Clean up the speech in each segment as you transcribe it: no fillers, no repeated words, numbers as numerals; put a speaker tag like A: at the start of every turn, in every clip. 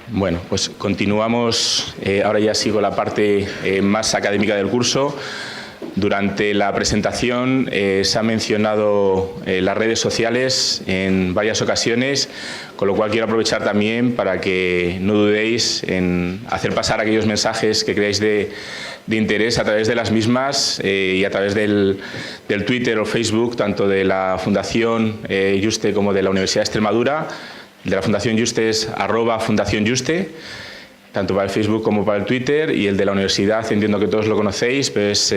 A: Bueno, pues continuamos. Ahora ya sigo la parte más académica del curso. Durante la presentación se han mencionado las redes sociales en varias ocasiones, con lo cual quiero aprovechar también para que no dudéis en hacer pasar aquellos mensajes que creáis de interés a través de las mismas y a través del Twitter o Facebook, tanto de la Fundación Juste como de la Universidad de Extremadura. De la Fundación Juste es @FundaciónJuste, tanto para el Facebook como para el Twitter, y el de la universidad, entiendo que todos lo conocéis, pero es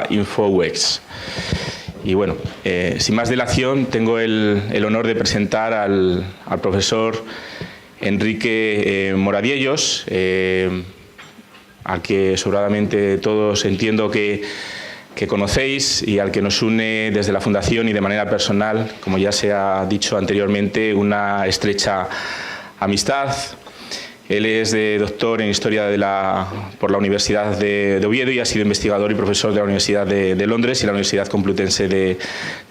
A: @InfoUX. Y bueno, sin más dilación, tengo el honor de presentar al profesor Enrique Moradiellos, al que sobradamente todos entiendo que conocéis y al que nos une desde la Fundación y de manera personal, como ya se ha dicho anteriormente, una estrecha amistad. Él es doctor en Historia por la Universidad de Oviedo y ha sido investigador y profesor de la Universidad de Londres y la Universidad Complutense de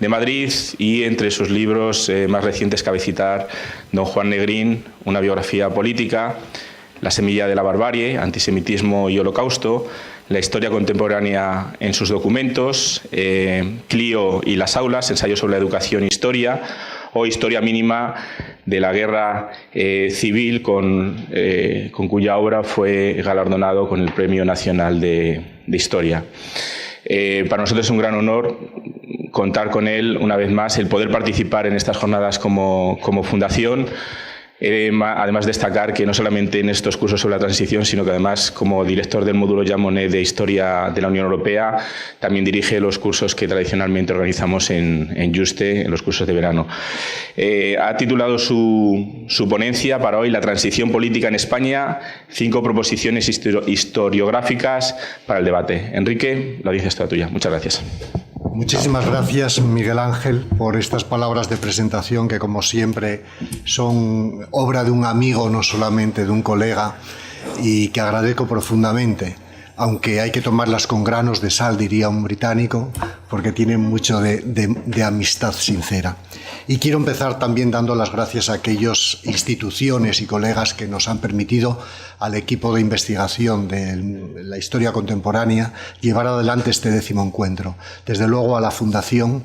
A: Madrid, y entre sus libros más recientes cabe citar Don Juan Negrín, una biografía política, La semilla de la barbarie, antisemitismo y holocausto, La historia contemporánea en sus documentos, Clio y las aulas, ensayo sobre la educación e historia, o Historia mínima de la guerra civil, con cuya obra fue galardonado con el Premio Nacional de Historia. Para nosotros es un gran honor contar con él una vez más, el poder participar en estas jornadas como fundación. Además destacar que no solamente en estos cursos sobre la transición, sino que además como director del módulo Jean Monnet de Historia de la Unión Europea, también dirige los cursos que tradicionalmente organizamos en Juste, en los cursos de verano. Ha titulado su ponencia para hoy La transición política en España, 5 proposiciones historiográficas para el debate. Enrique, la dices toda tuya. Muchas gracias.
B: Muchísimas gracias, Miguel Ángel, por estas palabras de presentación que, como siempre, son obra de un amigo, no solamente de un colega, y que agradezco profundamente, aunque hay que tomarlas con granos de sal, diría un británico, porque tienen mucho de amistad sincera. Y quiero empezar también dando las gracias a aquellas instituciones y colegas que nos han permitido, al equipo de investigación de la historia contemporánea, llevar adelante este 10º encuentro. Desde luego a la Fundación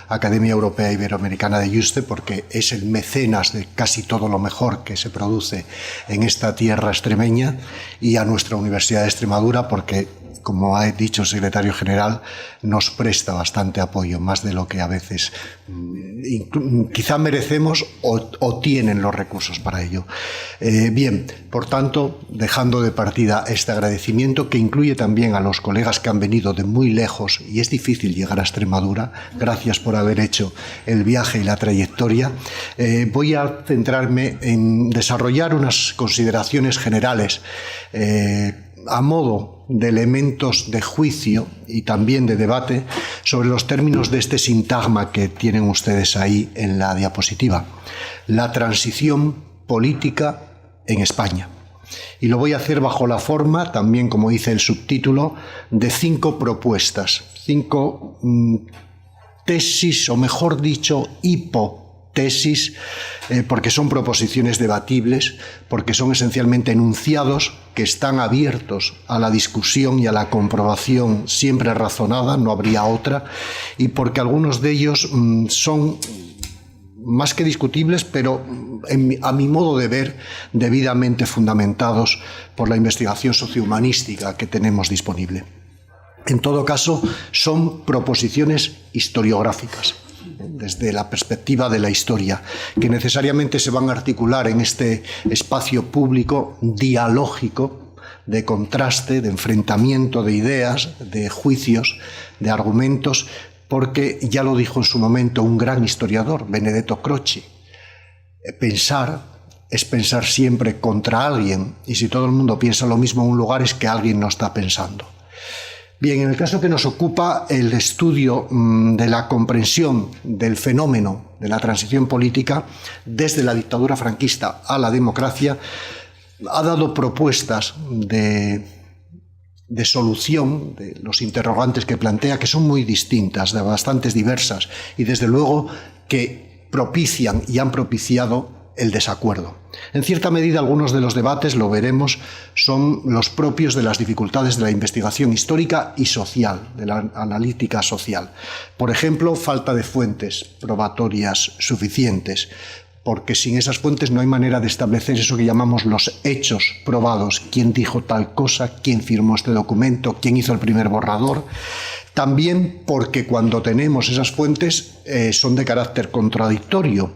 B: Academia Europea Iberoamericana de Juste, porque es el mecenas de casi todo lo mejor que se produce en esta tierra extremeña, y a nuestra Universidad de Extremadura, porque, como ha dicho el secretario general, nos presta bastante apoyo, más de lo que a veces quizá merecemos o tienen los recursos para ello. Bien, por tanto, dejando de partida este agradecimiento, que incluye también a los colegas que han venido de muy lejos, y es difícil llegar a Extremadura, gracias por haber hecho el viaje y la trayectoria, voy a centrarme en desarrollar unas consideraciones generales a modo de elementos de juicio y también de debate sobre los términos de este sintagma que tienen ustedes ahí en la diapositiva: la transición política en España. Y lo voy a hacer bajo la forma, también como dice el subtítulo, de 5 propuestas, 5 tesis, o mejor dicho, hipotesis, porque son proposiciones debatibles, porque son esencialmente enunciados que están abiertos a la discusión y a la comprobación siempre razonada, no habría otra, y porque algunos de ellos son más que discutibles, pero a mi modo de ver, debidamente fundamentados por la investigación sociohumanística que tenemos disponible. En todo caso, son proposiciones historiográficas, desde la perspectiva de la historia, que necesariamente se van a articular en este espacio público dialógico, de contraste, de enfrentamiento de ideas, de juicios, de argumentos, porque ya lo dijo en su momento un gran historiador, Benedetto Croce: pensar es pensar siempre contra alguien, y si todo el mundo piensa lo mismo en un lugar es que alguien no está pensando. Bien, en el caso que nos ocupa, el estudio de la comprensión del fenómeno de la transición política desde la dictadura franquista a la democracia ha dado propuestas de solución de los interrogantes que plantea, que son muy distintas, bastantes diversas, y desde luego que propician y han propiciado el desacuerdo. En cierta medida, algunos de los debates, lo veremos, son los propios de las dificultades de la investigación histórica y social, de la analítica social. Por ejemplo, falta de fuentes probatorias suficientes, porque sin esas fuentes no hay manera de establecer eso que llamamos los hechos probados. ¿Quién dijo tal cosa? ¿Quién firmó este documento? ¿Quién hizo el primer borrador? También porque cuando tenemos esas fuentes son de carácter contradictorio,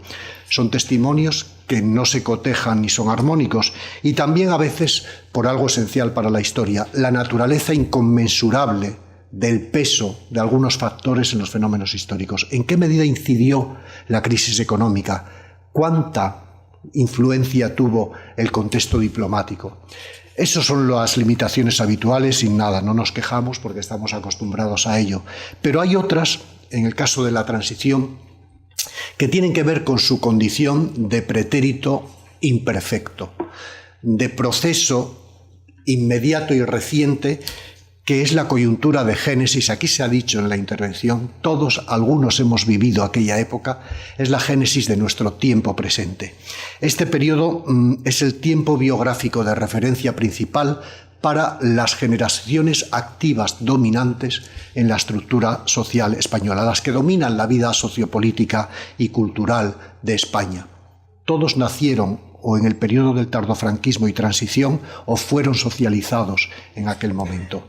B: son testimonios que no se cotejan ni son armónicos, y también a veces por algo esencial para la historia, la naturaleza inconmensurable del peso de algunos factores en los fenómenos históricos. ¿En qué medida incidió la crisis económica? ¿Cuánta influencia tuvo el contexto diplomático? Esas son las limitaciones habituales y nada, no nos quejamos porque estamos acostumbrados a ello. Pero hay otras, en el caso de la transición, que tienen que ver con su condición de pretérito imperfecto, de proceso inmediato y reciente, que es la coyuntura de génesis. Aquí se ha dicho en la intervención, algunos hemos vivido aquella época, es la génesis de nuestro tiempo presente. Este periodo es el tiempo biográfico de referencia principal para las generaciones activas dominantes en la estructura social española, las que dominan la vida sociopolítica y cultural de España. Todos nacieron o en el periodo del tardofranquismo y transición o fueron socializados en aquel momento.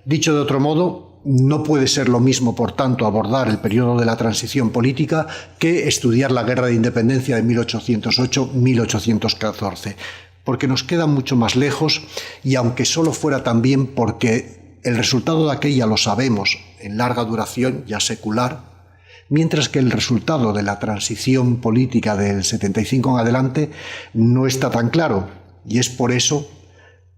B: Dicho de otro modo, no puede ser lo mismo, por tanto, abordar el periodo de la transición política que estudiar la Guerra de Independencia de 1808-1814, porque nos queda mucho más lejos, y aunque solo fuera también porque el resultado de aquella lo sabemos en larga duración, ya secular, mientras que el resultado de la transición política del 75 en adelante no está tan claro, y es por eso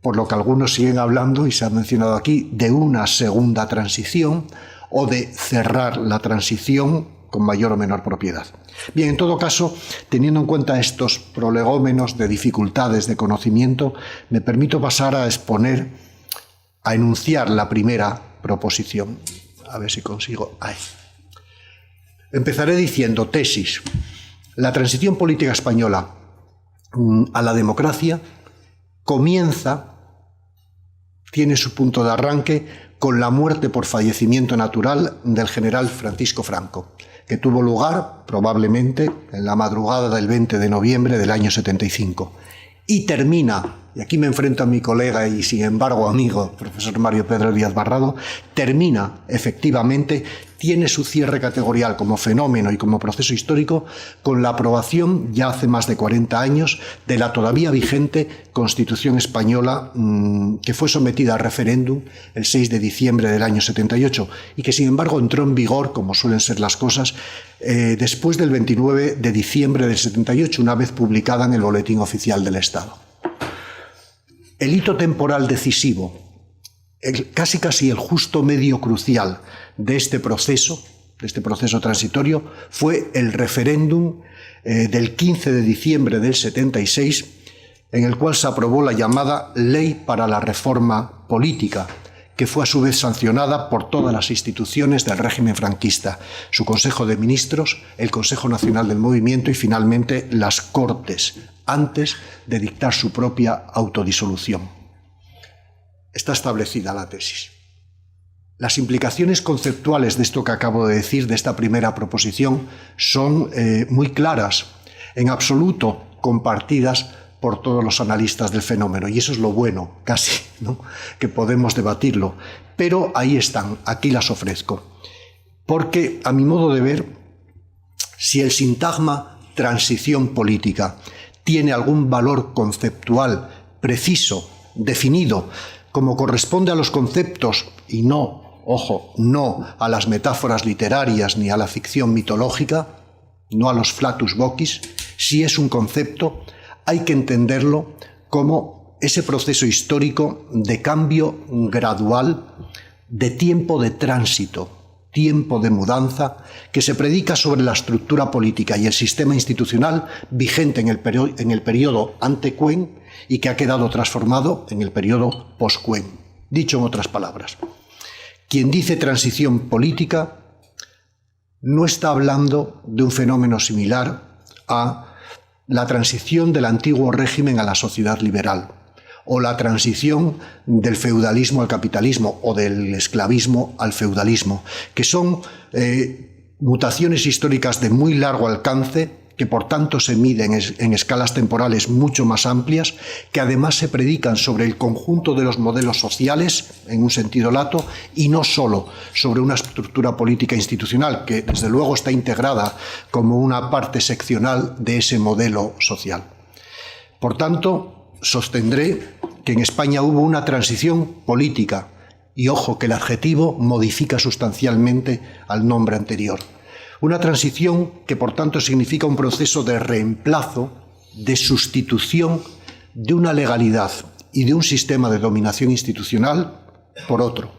B: por lo que algunos siguen hablando, y se ha mencionado aquí, de una segunda transición o de cerrar la transición con mayor o menor propiedad. Bien, en todo caso, teniendo en cuenta estos prolegómenos de dificultades de conocimiento, me permito pasar a enunciar la primera proposición. A ver si consigo. Ahí. Empezaré diciendo, tesis. La transición política española a la democracia tiene su punto de arranque con la muerte por fallecimiento natural del general Francisco Franco, que tuvo lugar probablemente en la madrugada del 20 de noviembre del año 75. Y termina, y aquí me enfrento a mi colega y sin embargo amigo, profesor Mario Pedro Díaz Barrado, termina efectivamente, tiene su cierre categorial como fenómeno y como proceso histórico con la aprobación, ya hace más de 40 años, de la todavía vigente Constitución española, que fue sometida a referéndum el 6 de diciembre del año 78 y que sin embargo entró en vigor, como suelen ser las cosas, después del 29 de diciembre del 78, una vez publicada en el Boletín Oficial del Estado. El hito temporal decisivo, casi el justo medio crucial de este proceso transitorio, fue el referéndum del 15 de diciembre del 76, en el cual se aprobó la llamada Ley para la Reforma Política, que fue a su vez sancionada por todas las instituciones del régimen franquista, su Consejo de Ministros, el Consejo Nacional del Movimiento y finalmente las Cortes, antes de dictar su propia autodisolución. Está establecida la tesis. Las implicaciones conceptuales de esto que acabo de decir, de esta primera proposición, son muy claras, en absoluto compartidas por todos los analistas del fenómeno, y eso es lo bueno, casi, ¿no?, que podemos debatirlo. Pero ahí están, aquí las ofrezco. Porque, a mi modo de ver, si el sintagma transición política tiene algún valor conceptual preciso, definido, como corresponde a los conceptos y no, ojo, no a las metáforas literarias ni a la ficción mitológica, no a los flatus vocis, si es un concepto, hay que entenderlo como ese proceso histórico de cambio gradual, de tiempo de tránsito, tiempo de mudanza, que se predica sobre la estructura política y el sistema institucional vigente en el periodo ante-Cuen y que ha quedado transformado en el periodo post-Cuen. Dicho en otras palabras, quien dice transición política no está hablando de un fenómeno similar a la transición del antiguo régimen a la sociedad liberal, o la transición del feudalismo al capitalismo o del esclavismo al feudalismo, que son mutaciones históricas de muy largo alcance, que por tanto se miden en escalas temporales mucho más amplias, que además se predican sobre el conjunto de los modelos sociales, en un sentido lato, y no solo sobre una estructura política institucional, que desde luego está integrada como una parte seccional de ese modelo social. Por tanto, sostendré que en España hubo una transición política, y ojo que el adjetivo modifica sustancialmente al nombre anterior. Una transición que por tanto significa un proceso de reemplazo, de sustitución de una legalidad y de un sistema de dominación institucional por otro.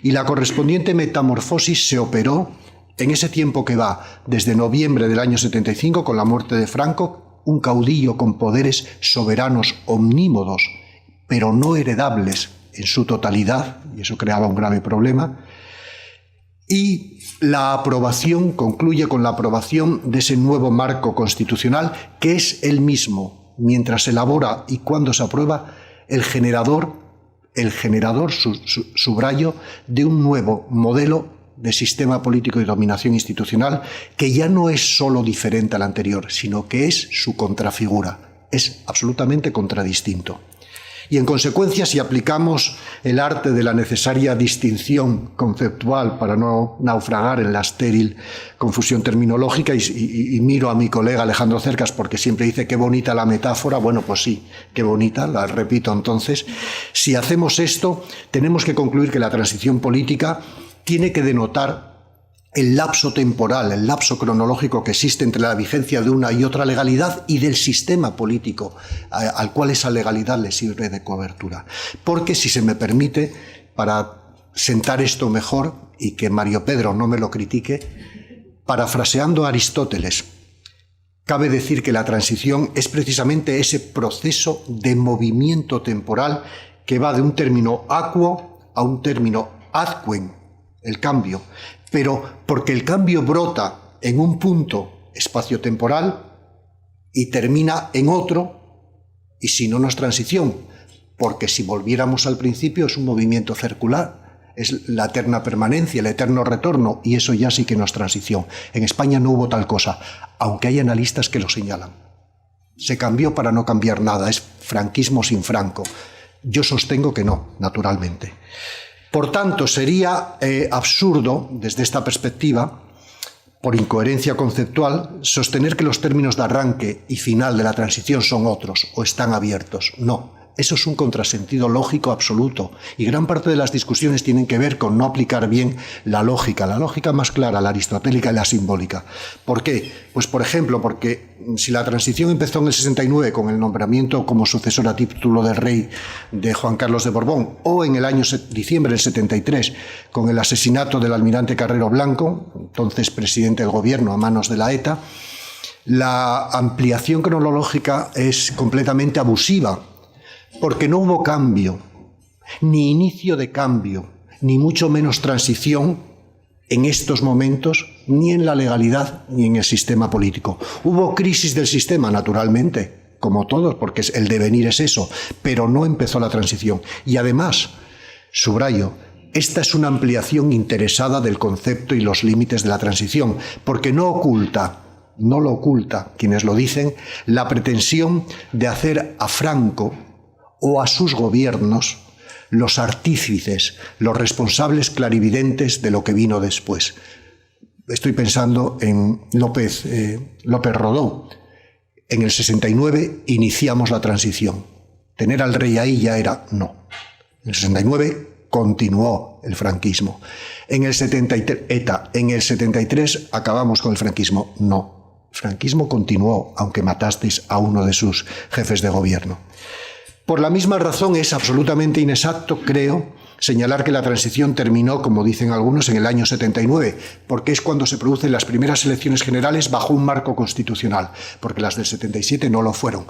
B: Y la correspondiente metamorfosis se operó en ese tiempo que va desde noviembre del año 75, con la muerte de Franco, un caudillo con poderes soberanos omnímodos, pero no heredables en su totalidad, y eso creaba un grave problema, y la aprobación, concluye con la aprobación de ese nuevo marco constitucional, que es el mismo, mientras se elabora y cuando se aprueba, el generador, subrayo, de un nuevo modelo de sistema político y dominación institucional, que ya no es solo diferente al anterior, sino que es su contrafigura, es absolutamente contradistinto. Y en consecuencia, si aplicamos el arte de la necesaria distinción conceptual para no naufragar en la estéril confusión terminológica, y miro a mi colega Alejandro Cercas porque siempre dice qué bonita la metáfora, bueno, pues sí, qué bonita, la repito entonces, si hacemos esto, tenemos que concluir que la transición política tiene que denotar el lapso temporal, el lapso cronológico que existe entre la vigencia de una y otra legalidad y del sistema político al cual esa legalidad le sirve de cobertura. Porque, si se me permite, para sentar esto mejor y que Mario Pedro no me lo critique, parafraseando a Aristóteles, cabe decir que la transición es precisamente ese proceso de movimiento temporal que va de un término aquo a un término adquem, el cambio, pero porque el cambio brota en un punto espaciotemporal y termina en otro, y si no, no es transición, porque si volviéramos al principio es un movimiento circular, es la eterna permanencia, el eterno retorno, y eso ya sí que no es transición. En España no hubo tal cosa, aunque hay analistas que lo señalan. Se cambió para no cambiar nada, es franquismo sin Franco. Yo sostengo que no, naturalmente. Por tanto, sería absurdo, desde esta perspectiva, por incoherencia conceptual, sostener que los términos de arranque y final de la transición son otros o están abiertos. No, eso es un contrasentido lógico absoluto, y gran parte de las discusiones tienen que ver con no aplicar bien la lógica más clara, la aristotélica y la simbólica. ¿Por qué? Pues, por ejemplo, porque si la transición empezó en el 69 con el nombramiento como sucesor a título del rey de Juan Carlos de Borbón, o en el año diciembre del 73 con el asesinato del almirante Carrero Blanco, entonces presidente del gobierno a manos de la ETA, la ampliación cronológica es completamente abusiva, porque no hubo cambio, ni inicio de cambio, ni mucho menos transición en estos momentos, ni en la legalidad, ni en el sistema político. Hubo crisis del sistema, naturalmente, como todos, porque el devenir es eso, pero no empezó la transición. Y además, subrayo, esta es una ampliación interesada del concepto y los límites de la transición, porque no lo oculta quienes lo dicen, la pretensión de hacer a Franco o a sus gobiernos los artífices, los responsables clarividentes de lo que vino después. Estoy pensando en López Rodó. En el 69 iniciamos la transición. Tener al rey ahí ya era no. En el 69 continuó el franquismo. En el 73 acabamos con el franquismo. No. El franquismo continuó, aunque matasteis a uno de sus jefes de gobierno. Por la misma razón es absolutamente inexacto, creo, señalar que la transición terminó, como dicen algunos, en el año 79, porque es cuando se producen las primeras elecciones generales bajo un marco constitucional, porque las del 77 no lo fueron.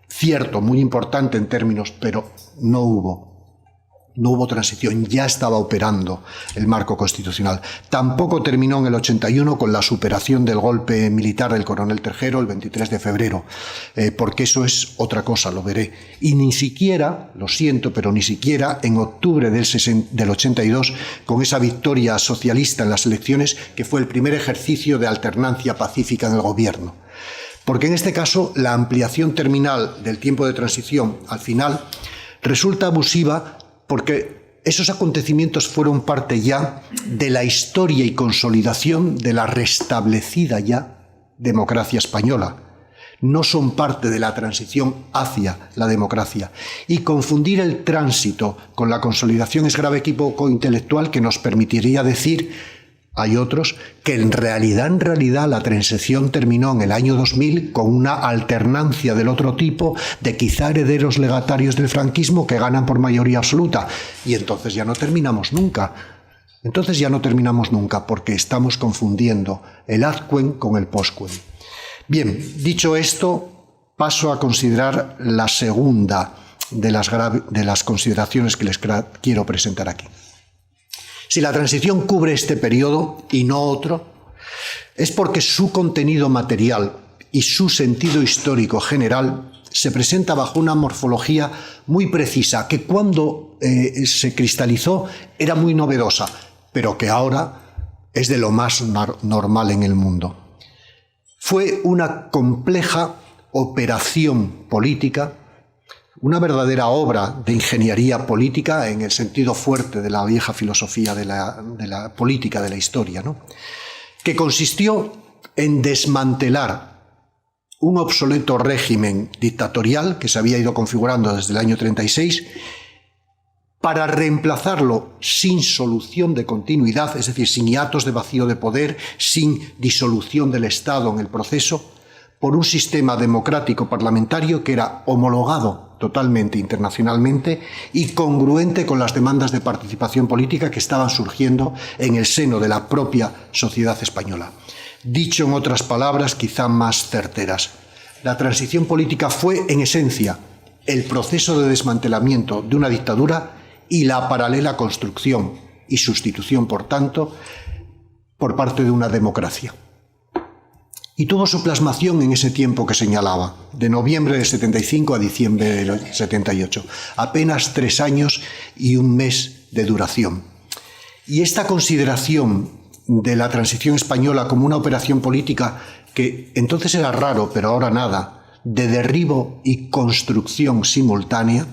B: Cierto, muy importante en términos, pero no hubo No hubo transición, ya estaba operando el marco constitucional. Tampoco terminó en el 81 con la superación del golpe militar del coronel Terjero el 23 de febrero, porque eso es otra cosa, lo veré. Y ni siquiera, lo siento, pero ni siquiera en octubre del 82, con esa victoria socialista en las elecciones, que fue el primer ejercicio de alternancia pacífica en el gobierno. Porque en este caso la ampliación terminal del tiempo de transición al final resulta abusiva, porque esos acontecimientos fueron parte ya de la historia y consolidación de la restablecida ya democracia española. No son parte de la transición hacia la democracia. Y confundir el tránsito con la consolidación es grave equívoco intelectual que nos permitiría decir, hay otros, que en realidad la transición terminó en el año 2000 con una alternancia del otro tipo de quizá herederos legatarios del franquismo que ganan por mayoría absoluta. Y entonces ya no terminamos nunca. Porque estamos confundiendo el adquem con el postquem. Bien, dicho esto, paso a considerar la segunda de las consideraciones que les quiero presentar aquí. Si la transición cubre este periodo y no otro, es porque su contenido material y su sentido histórico general se presenta bajo una morfología muy precisa, que cuando se cristalizó era muy novedosa, pero que ahora es de lo más normal en el mundo. Fue una compleja operación política, una verdadera obra de ingeniería política en el sentido fuerte de la vieja filosofía de la política de la historia, ¿no? Que consistió en desmantelar un obsoleto régimen dictatorial que se había ido configurando desde el año 36 para reemplazarlo sin solución de continuidad, es decir, sin hiatos de vacío de poder, sin disolución del Estado en el proceso, por un sistema democrático parlamentario que era homologado totalmente internacionalmente y congruente con las demandas de participación política que estaban surgiendo en el seno de la propia sociedad española. Dicho en otras palabras, quizá más certeras, la transición política fue, en esencia, el proceso de desmantelamiento de una dictadura y la paralela construcción y sustitución, por tanto, por parte de una democracia. Y tuvo su plasmación en ese tiempo que señalaba, de noviembre del 75 a diciembre del 78, apenas 3 años y 1 mes de duración. Y esta consideración de la transición española como una operación política que entonces era raro, pero ahora nada, de derribo y construcción simultánea,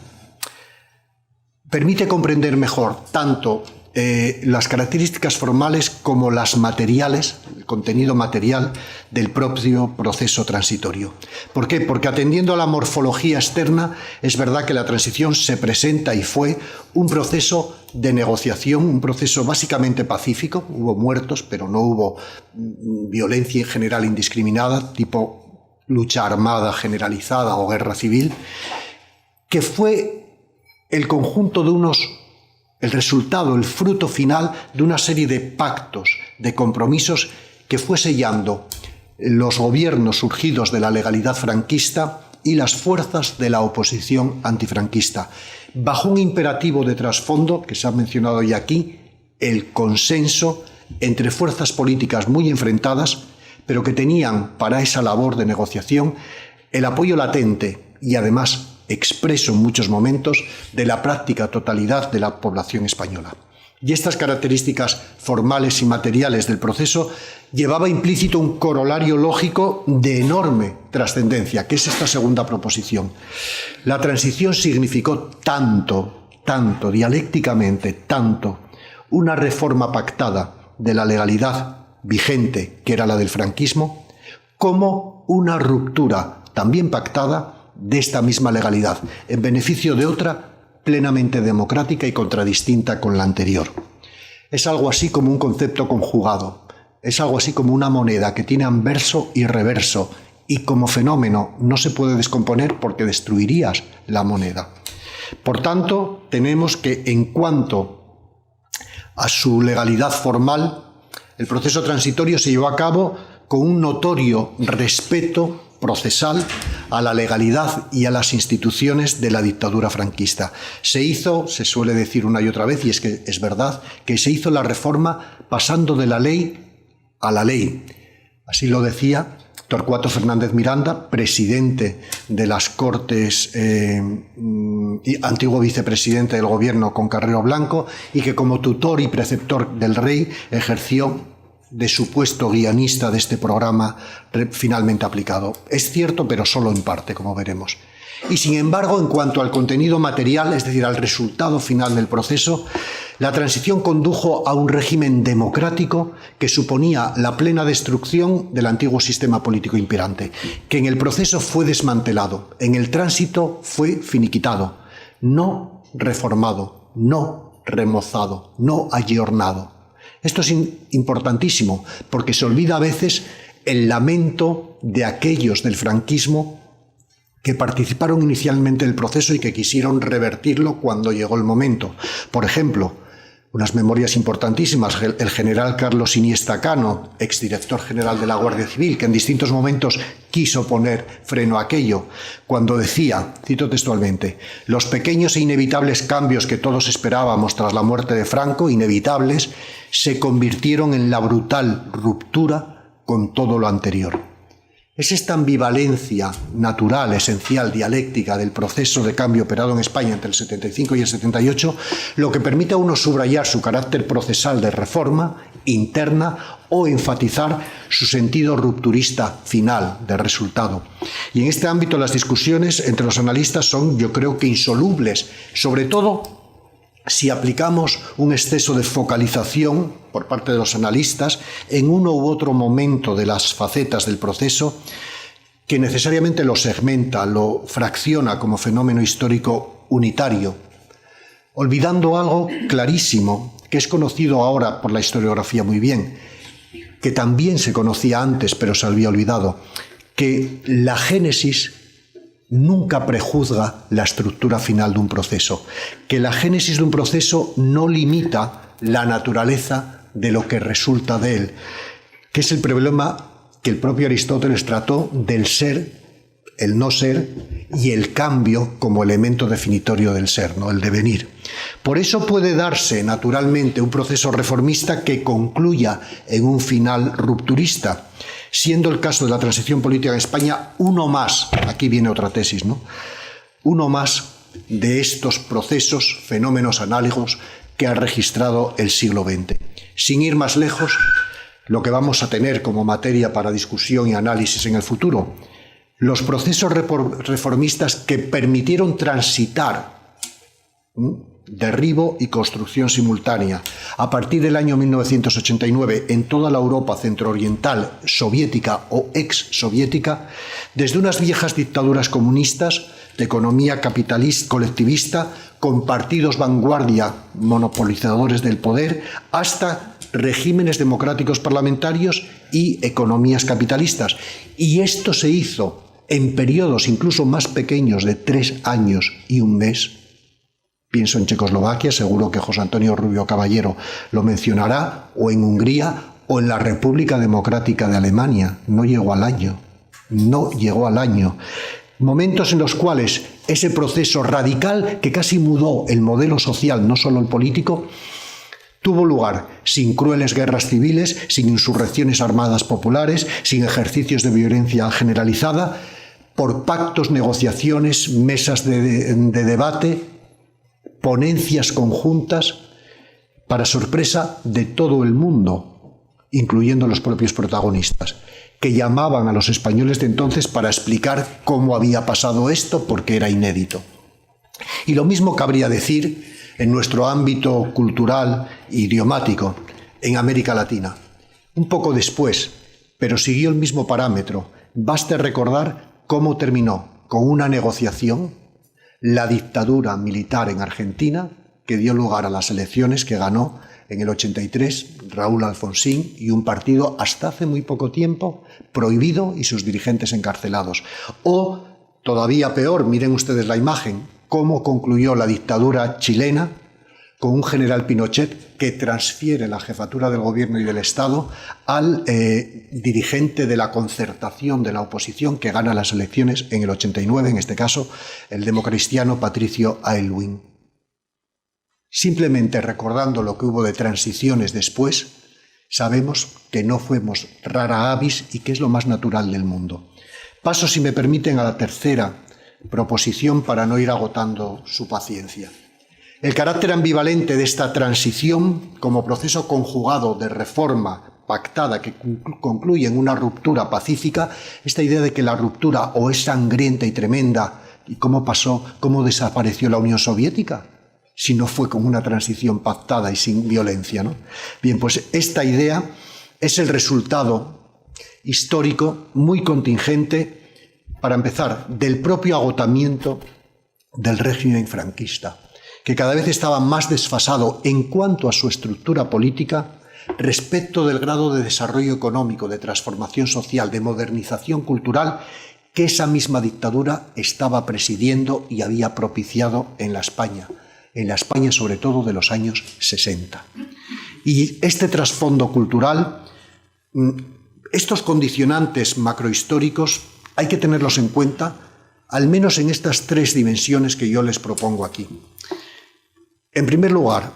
B: permite comprender mejor tanto las características formales como las materiales, el contenido material del propio proceso transitorio. ¿Por qué? Porque atendiendo a la morfología externa, es verdad que la transición se presenta y fue un proceso de negociación, un proceso básicamente pacífico. Hubo muertos, pero no hubo violencia en general indiscriminada, tipo lucha armada generalizada o guerra civil, que fue el conjunto de el resultado, el fruto final de una serie de pactos, de compromisos que fue sellando los gobiernos surgidos de la legalidad franquista y las fuerzas de la oposición antifranquista, bajo un imperativo de trasfondo que se ha mencionado ya aquí, el consenso entre fuerzas políticas muy enfrentadas, pero que tenían para esa labor de negociación el apoyo latente y además expreso en muchos momentos de la práctica totalidad de la población española. Y estas características formales y materiales del proceso llevaba implícito un corolario lógico de enorme trascendencia, que es esta segunda proposición. La transición significó tanto, dialécticamente, tanto, una reforma pactada de la legalidad vigente, que era la del franquismo, como una ruptura también pactada de esta misma legalidad, en beneficio de otra plenamente democrática y contradistinta con la anterior. Es algo así como un concepto conjugado, es algo así como una moneda que tiene anverso y reverso, y como fenómeno no se puede descomponer porque destruirías la moneda. Por tanto, tenemos que, en cuanto a su legalidad formal, el proceso transitorio se llevó a cabo con un notorio respeto procesal a la legalidad y a las instituciones de la dictadura franquista. Se hizo, se suele decir una y otra vez, y es que es verdad, que se hizo la reforma pasando de la ley a la ley. Así lo decía Torcuato Fernández Miranda, presidente de las Cortes y antiguo vicepresidente del gobierno con Carrero Blanco, y que como tutor y preceptor del rey ejerció de supuesto guionista de este programa finalmente aplicado. Es cierto, pero solo en parte, como veremos. Y sin embargo, en cuanto al contenido material, es decir, al resultado final del proceso, la transición condujo a un régimen democrático que suponía la plena destrucción del antiguo sistema político imperante, que en el proceso fue desmantelado, en el tránsito fue finiquitado, no reformado, no remozado, no ayornado. Esto es importantísimo porque se olvida a veces el lamento de aquellos del franquismo que participaron inicialmente del proceso y que quisieron revertirlo cuando llegó el momento. Por ejemplo, unas memorias importantísimas, el general Carlos Iniesta Cano, exdirector general de la Guardia Civil, que en distintos momentos quiso poner freno a aquello, cuando decía, cito textualmente, los pequeños e inevitables cambios que todos esperábamos tras la muerte de Franco, inevitables, se convirtieron en la brutal ruptura con todo lo anterior. Es esta ambivalencia natural, esencial, dialéctica del proceso de cambio operado en España entre el 75 y el 78 lo que permite a uno subrayar su carácter procesal de reforma interna o enfatizar su sentido rupturista final de resultado. Y en este ámbito las discusiones entre los analistas son, yo creo que insolubles, sobre todo si aplicamos un exceso de focalización por parte de los analistas en uno u otro momento de las facetas del proceso, que necesariamente lo segmenta, lo fracciona como fenómeno histórico unitario, olvidando algo clarísimo, que es conocido ahora por la historiografía muy bien, que también se conocía antes pero se había olvidado, que la génesis nunca prejuzga la estructura final de un proceso, que la génesis de un proceso no limita la naturaleza de lo que resulta de él, que es el problema que el propio Aristóteles trató del ser, el no ser y el cambio como elemento definitorio del ser, ¿no? El devenir. Por eso puede darse naturalmente un proceso reformista que concluya en un final rupturista, siendo el caso de la transición política en España uno más, aquí viene otra tesis, ¿no? Uno más de estos procesos, fenómenos análogos que ha registrado el siglo XX. Sin ir más lejos, lo que vamos a tener como materia para discusión y análisis en el futuro, los procesos reformistas que permitieron transitar derribo y construcción simultánea a partir del año 1989 en toda la Europa centrooriental soviética o ex-soviética, desde unas viejas dictaduras comunistas de economía capitalista colectivista con partidos vanguardia monopolizadores del poder hasta regímenes democráticos parlamentarios y economías capitalistas. Y esto se hizo en periodos incluso más pequeños de 3 años y un mes. Pienso en Checoslovaquia, seguro que José Antonio Rubio Caballero lo mencionará, o en Hungría o en la República Democrática de Alemania. No llegó al año. Momentos en los cuales ese proceso radical que casi mudó el modelo social, no solo el político, tuvo lugar sin crueles guerras civiles, sin insurrecciones armadas populares, sin ejercicios de violencia generalizada, por pactos, negociaciones, mesas de debate, ponencias conjuntas, para sorpresa de todo el mundo, incluyendo los propios protagonistas, que llamaban a los españoles de entonces para explicar cómo había pasado esto, porque era inédito. Y lo mismo cabría decir en nuestro ámbito cultural e idiomático, en América Latina. Un poco después, pero siguió el mismo parámetro. Basta recordar cómo terminó con una negociación la dictadura militar en Argentina, que dio lugar a las elecciones que ganó en el 83 Raúl Alfonsín y un partido hasta hace muy poco tiempo prohibido y sus dirigentes encarcelados. O, todavía peor, miren ustedes la imagen, cómo concluyó la dictadura chilena con un general Pinochet que transfiere la jefatura del gobierno y del Estado al dirigente de la concertación de la oposición que gana las elecciones en el 89, en este caso el democristiano Patricio Aylwin. Simplemente recordando lo que hubo de transiciones después, sabemos que no fuimos rara avis y que es lo más natural del mundo. Paso, si me permiten, a la tercera proposición para no ir agotando su paciencia. El carácter ambivalente de esta transición como proceso conjugado de reforma pactada que concluye en una ruptura pacífica, esta idea de que la ruptura o es sangrienta y tremenda, y cómo pasó, cómo desapareció la Unión Soviética, si no fue con una transición pactada y sin violencia, ¿no? Bien, pues esta idea es el resultado histórico muy contingente, para empezar, del propio agotamiento del régimen franquista, que cada vez estaba más desfasado en cuanto a su estructura política respecto del grado de desarrollo económico, de transformación social, de modernización cultural que esa misma dictadura estaba presidiendo y había propiciado en la España sobre todo de los años 60. Y este trasfondo cultural, estos condicionantes macrohistóricos, hay que tenerlos en cuenta, al menos en estas tres dimensiones que yo les propongo aquí. En primer lugar,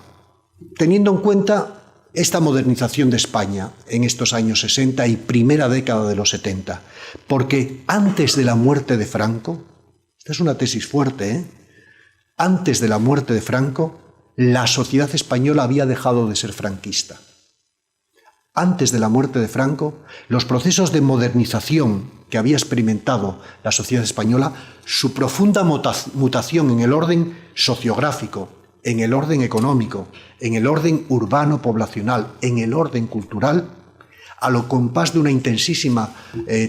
B: teniendo en cuenta esta modernización de España en estos años 60 y primera década de los 70, porque antes de la muerte de Franco, esta es una tesis fuerte, antes de la muerte de Franco, la sociedad española había dejado de ser franquista. Antes de la muerte de Franco, los procesos de modernización que había experimentado la sociedad española, su profunda mutación en el orden sociográfico, en el orden económico, en el orden urbano-poblacional, en el orden cultural, a lo compás de una intensísima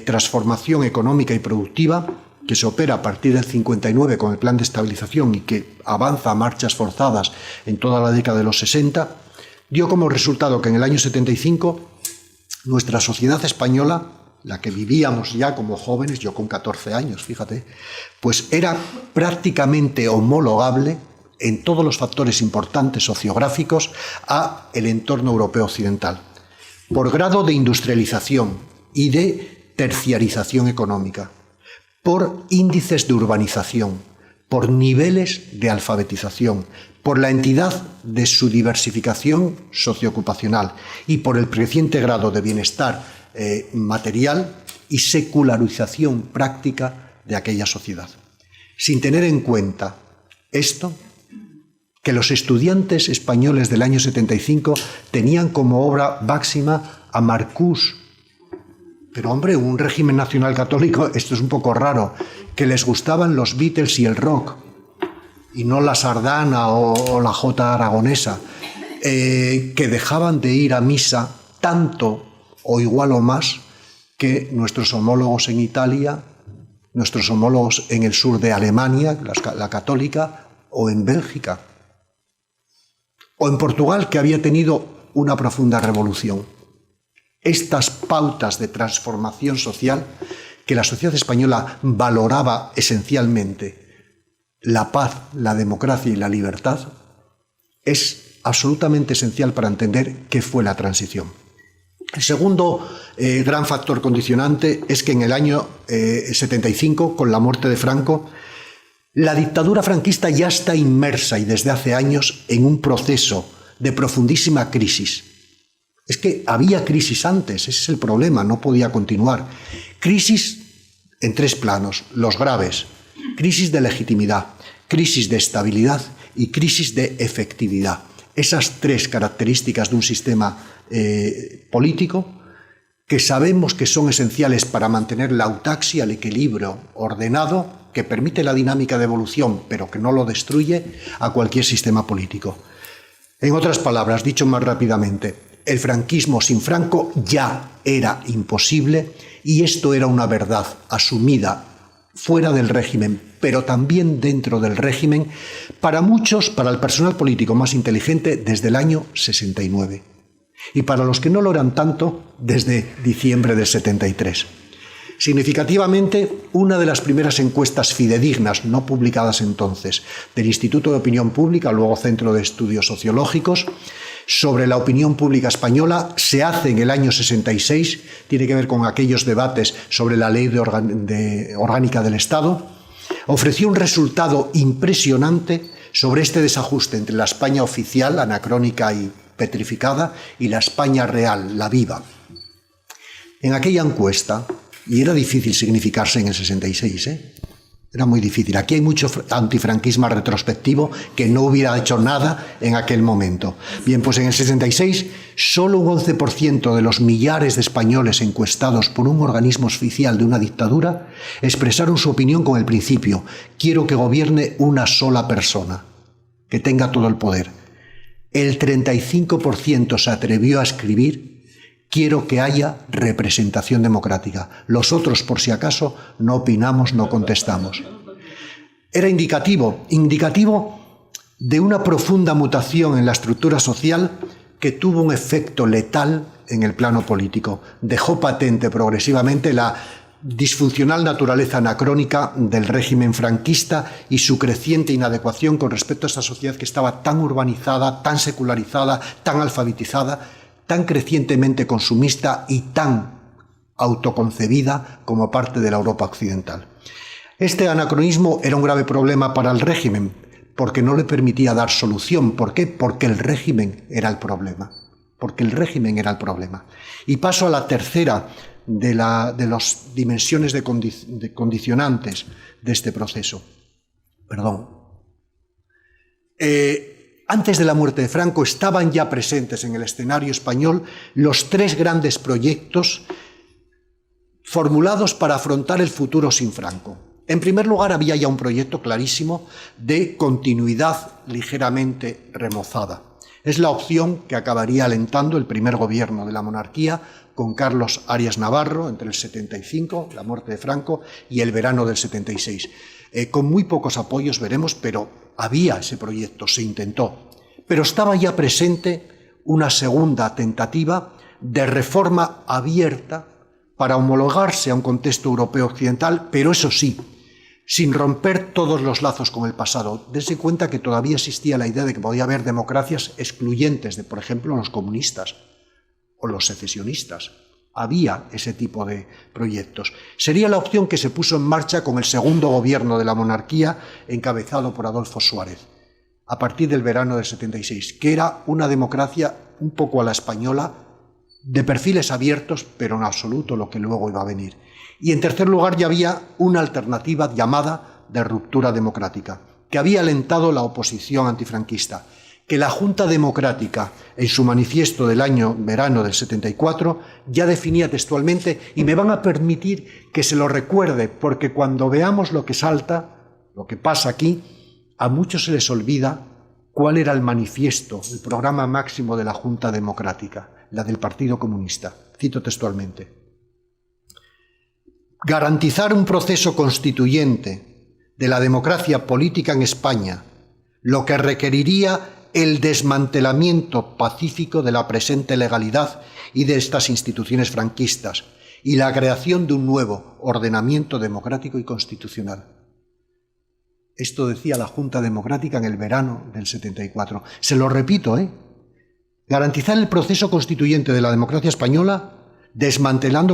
B: transformación económica y productiva que se opera a partir del 59 con el plan de estabilización y que avanza a marchas forzadas en toda la década de los 60, dio como resultado que en el año 75 nuestra sociedad española, la que vivíamos ya como jóvenes, yo con 14 años, fíjate, pues era prácticamente homologable en todos los factores importantes sociográficos a el entorno europeo occidental, por grado de industrialización y de terciarización económica, por índices de urbanización, por niveles de alfabetización, por la entidad de su diversificación socioocupacional y por el creciente grado de bienestar material y secularización práctica de aquella sociedad. Sin tener en cuenta esto, que los estudiantes españoles del año 75 tenían como obra máxima a Marcuse. Pero hombre, un régimen nacional católico, esto es un poco raro, que les gustaban los Beatles y el rock, y no la sardana o la jota aragonesa, que dejaban de ir a misa tanto o igual o más que nuestros homólogos en Italia, nuestros homólogos en el sur de Alemania, la católica, o en Bélgica, o en Portugal, que había tenido una profunda revolución. Estas pautas de transformación social que la sociedad española valoraba esencialmente, la paz, la democracia y la libertad, es absolutamente esencial para entender qué fue la transición. El segundo gran factor condicionante es que en el año 75, con la muerte de Franco, la dictadura franquista ya está inmersa y desde hace años en un proceso de profundísima crisis. Es que había crisis antes, ese es el problema, no podía continuar. Crisis en tres planos, los graves: crisis de legitimidad, crisis de estabilidad y crisis de efectividad. Esas tres características de un sistema político que sabemos que son esenciales para mantener la autaxia, el equilibrio ordenado, que permite la dinámica de evolución, pero que no lo destruye a cualquier sistema político. En otras palabras, dicho más rápidamente, el franquismo sin Franco ya era imposible y esto era una verdad asumida fuera del régimen, pero también dentro del régimen, para muchos, para el personal político más inteligente, desde el año 69. Y para los que no lo eran tanto, desde diciembre del 73. Significativamente, una de las primeras encuestas fidedignas, no publicadas entonces, del Instituto de Opinión Pública, luego Centro de Estudios Sociológicos, sobre la opinión pública española se hace en el año 66, tiene que ver con aquellos debates sobre la ley orgánica del Estado, ofreció un resultado impresionante sobre este desajuste entre la España oficial, anacrónica y petrificada, y la España real, la viva. En aquella encuesta, y era difícil significarse en el 66, era muy difícil. Aquí hay mucho antifranquismo retrospectivo que no hubiera hecho nada en aquel momento. Bien, pues en el 66, solo un 11% de los millares de españoles encuestados por un organismo oficial de una dictadura expresaron su opinión con el principio: quiero que gobierne una sola persona, que tenga todo el poder. El 35% se atrevió a escribir: quiero que haya representación democrática. Los otros, por si acaso, no opinamos, no contestamos. Era indicativo de una profunda mutación en la estructura social que tuvo un efecto letal en el plano político. Dejó patente progresivamente la disfuncional naturaleza anacrónica del régimen franquista y su creciente inadecuación con respecto a esta sociedad que estaba tan urbanizada, tan secularizada, tan alfabetizada, tan crecientemente consumista y tan autoconcebida como parte de la Europa occidental. Este anacronismo era un grave problema para el régimen, porque no le permitía dar solución. ¿Por qué? Porque el régimen era el problema. Y paso a la tercera de las dimensiones de condicionantes de este proceso. Antes de la muerte de Franco estaban ya presentes en el escenario español los tres grandes proyectos formulados para afrontar el futuro sin Franco. En primer lugar, había ya un proyecto clarísimo de continuidad ligeramente remozada. Es la opción que acabaría alentando el primer gobierno de la monarquía con Carlos Arias Navarro entre el 75, la muerte de Franco, y el verano del 76. Con muy pocos apoyos, veremos, pero había ese proyecto, se intentó. Pero estaba ya presente una segunda tentativa de reforma abierta para homologarse a un contexto europeo occidental, pero eso sí, sin romper todos los lazos con el pasado. Dense cuenta que todavía existía la idea de que podía haber democracias excluyentes de, por ejemplo, los comunistas o los secesionistas. Había ese tipo de proyectos. Sería la opción que se puso en marcha con el segundo gobierno de la monarquía, encabezado por Adolfo Suárez, a partir del verano del 76, que era una democracia un poco a la española, de perfiles abiertos, pero en absoluto lo que luego iba a venir. Y en tercer lugar ya había una alternativa llamada de ruptura democrática, que había alentado la oposición antifranquista, que la Junta Democrática, en su manifiesto del verano del 74, ya definía textualmente, y me van a permitir que se lo recuerde, porque cuando veamos lo que salta, lo que pasa aquí, a muchos se les olvida cuál era el manifiesto, el programa máximo de la Junta Democrática, la del Partido Comunista. Cito textualmente: garantizar un proceso constituyente de la democracia política en España, lo que requeriría el desmantelamiento pacífico de la presente legalidad y de estas instituciones franquistas y la creación de un nuevo ordenamiento democrático y constitucional. Esto decía la Junta Democrática en el verano del 74. Se lo repito, garantizar el proceso constituyente de la democracia española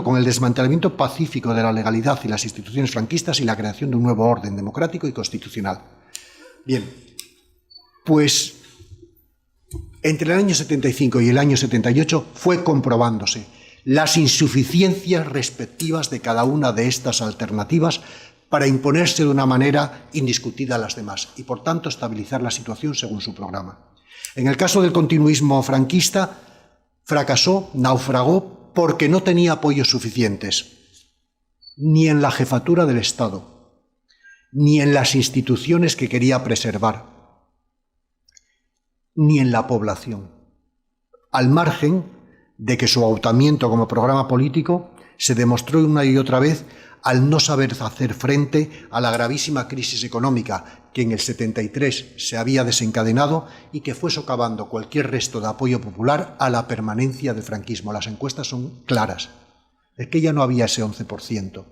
B: con el desmantelamiento pacífico de la legalidad y las instituciones franquistas y la creación de un nuevo orden democrático y constitucional. Bien, pues entre el año 75 y el año 78 fue comprobándose las insuficiencias respectivas de cada una de estas alternativas para imponerse de una manera indiscutida a las demás y, por tanto, estabilizar la situación según su programa. En el caso del continuismo franquista, fracasó, naufragó, porque no tenía apoyos suficientes, ni en la jefatura del Estado, ni en las instituciones que quería preservar, ni en la población, al margen de que su agotamiento como programa político se demostró una y otra vez al no saber hacer frente a la gravísima crisis económica que en el 73 se había desencadenado y que fue socavando cualquier resto de apoyo popular a la permanencia del franquismo. Las encuestas son claras, es que ya no había ese 11%.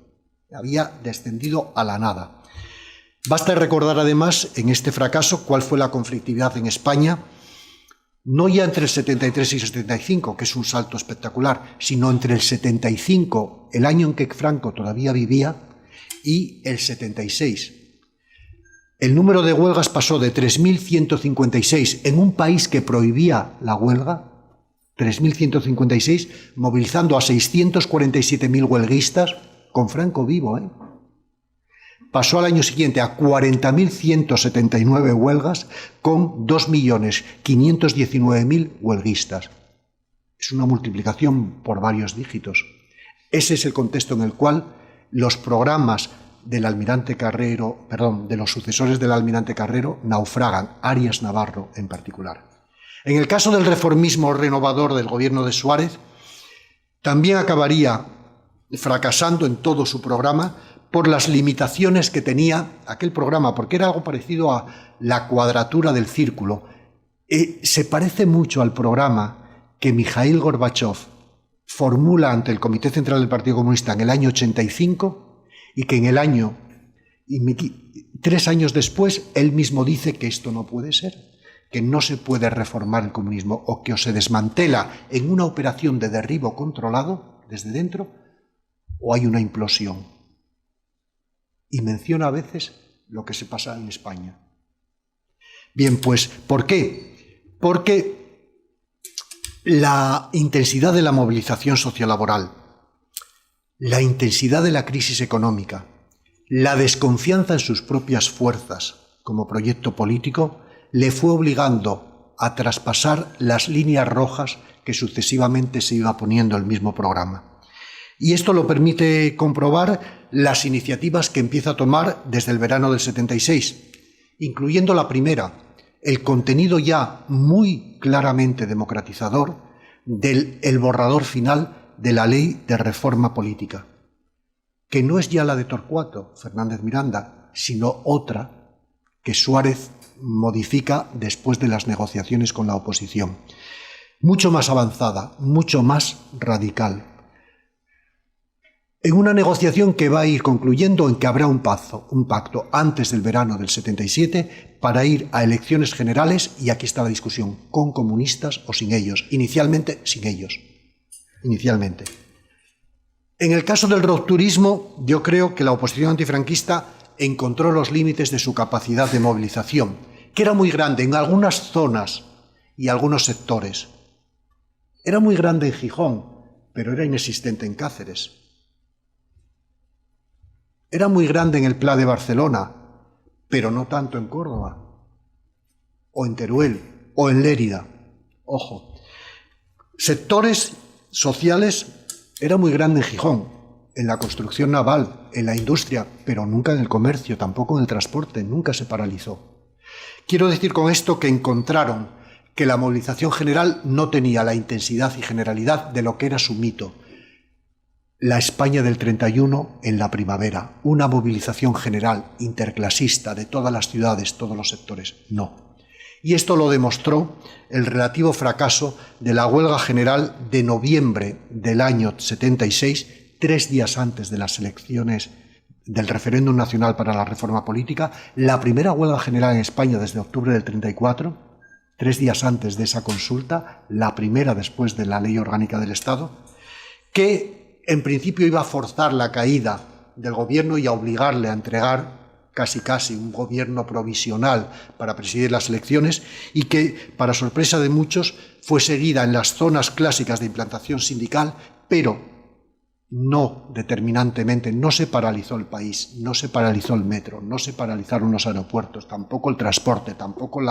B: había descendido a la nada. Basta recordar además en este fracaso cuál fue la conflictividad en España, no ya entre el 73 y el 75, que es un salto espectacular, sino entre el 75, el año en que Franco todavía vivía, y el 76. El número de huelgas pasó de 3.156 en un país que prohibía la huelga, 3.156, movilizando a 647.000 huelguistas, con Franco vivo, Pasó al año siguiente a 40.179 huelgas con 2.519.000 huelguistas. Es una multiplicación por varios dígitos. Ese es el contexto en el cual los programas del almirante Carrero, de los sucesores del almirante Carrero, naufragan, Arias Navarro en particular. En el caso del reformismo renovador del gobierno de Suárez, también acabaría fracasando en todo su programa por las limitaciones que tenía aquel programa, porque era algo parecido a la cuadratura del círculo. Se parece mucho al programa que Mikhail Gorbachev formula ante el Comité Central del Partido Comunista en el año 85 y que en el año, 3 años después, él mismo dice que esto no puede ser, que no se puede reformar el comunismo o que o se desmantela en una operación de derribo controlado desde dentro o hay una implosión. Y menciona a veces lo que se pasa en España. Bien, pues, ¿por qué? Porque la intensidad de la movilización sociolaboral, la intensidad de la crisis económica, la desconfianza en sus propias fuerzas como proyecto político, le fue obligando a traspasar las líneas rojas que sucesivamente se iba poniendo el mismo programa. Y esto lo permite comprobar las iniciativas que empieza a tomar desde el verano del 76, incluyendo la primera, el contenido ya muy claramente democratizador del borrador final de la Ley de Reforma Política, que no es ya la de Torcuato Fernández Miranda, sino otra que Suárez modifica después de las negociaciones con la oposición. Mucho más avanzada, mucho más radical. En una negociación que va a ir concluyendo en que habrá un pacto antes del verano del 77 para ir a elecciones generales, y aquí está la discusión, con comunistas o sin ellos. Inicialmente, sin ellos. Inicialmente. En el caso del rupturismo, yo creo que la oposición antifranquista encontró los límites de su capacidad de movilización, que era muy grande en algunas zonas y algunos sectores. Era muy grande en Gijón, pero era inexistente en Cáceres. Era muy grande en el Pla de Barcelona, pero no tanto en Córdoba, o en Teruel, o en Lérida. Ojo. Sectores sociales era muy grande en Gijón, en la construcción naval, en la industria, pero nunca en el comercio, tampoco en el transporte, nunca se paralizó. Quiero decir con esto que encontraron que la movilización general no tenía la intensidad y generalidad de lo que era su mito. La España del 31 en la primavera, una movilización general, interclasista, de todas las ciudades, todos los sectores, no. Y esto lo demostró el relativo fracaso de la huelga general de noviembre del año 76, 3 días antes de las elecciones del referéndum nacional para la reforma política, la primera huelga general en España desde octubre del 34, 3 días antes de esa consulta, la primera después de la Ley Orgánica del Estado, que en principio iba a forzar la caída del gobierno y a obligarle a entregar casi un gobierno provisional para presidir las elecciones, y que, para sorpresa de muchos, fue seguida en las zonas clásicas de implantación sindical, pero no determinantemente, no se paralizó el país, no se paralizó el metro, no se paralizaron los aeropuertos, tampoco el transporte, tampoco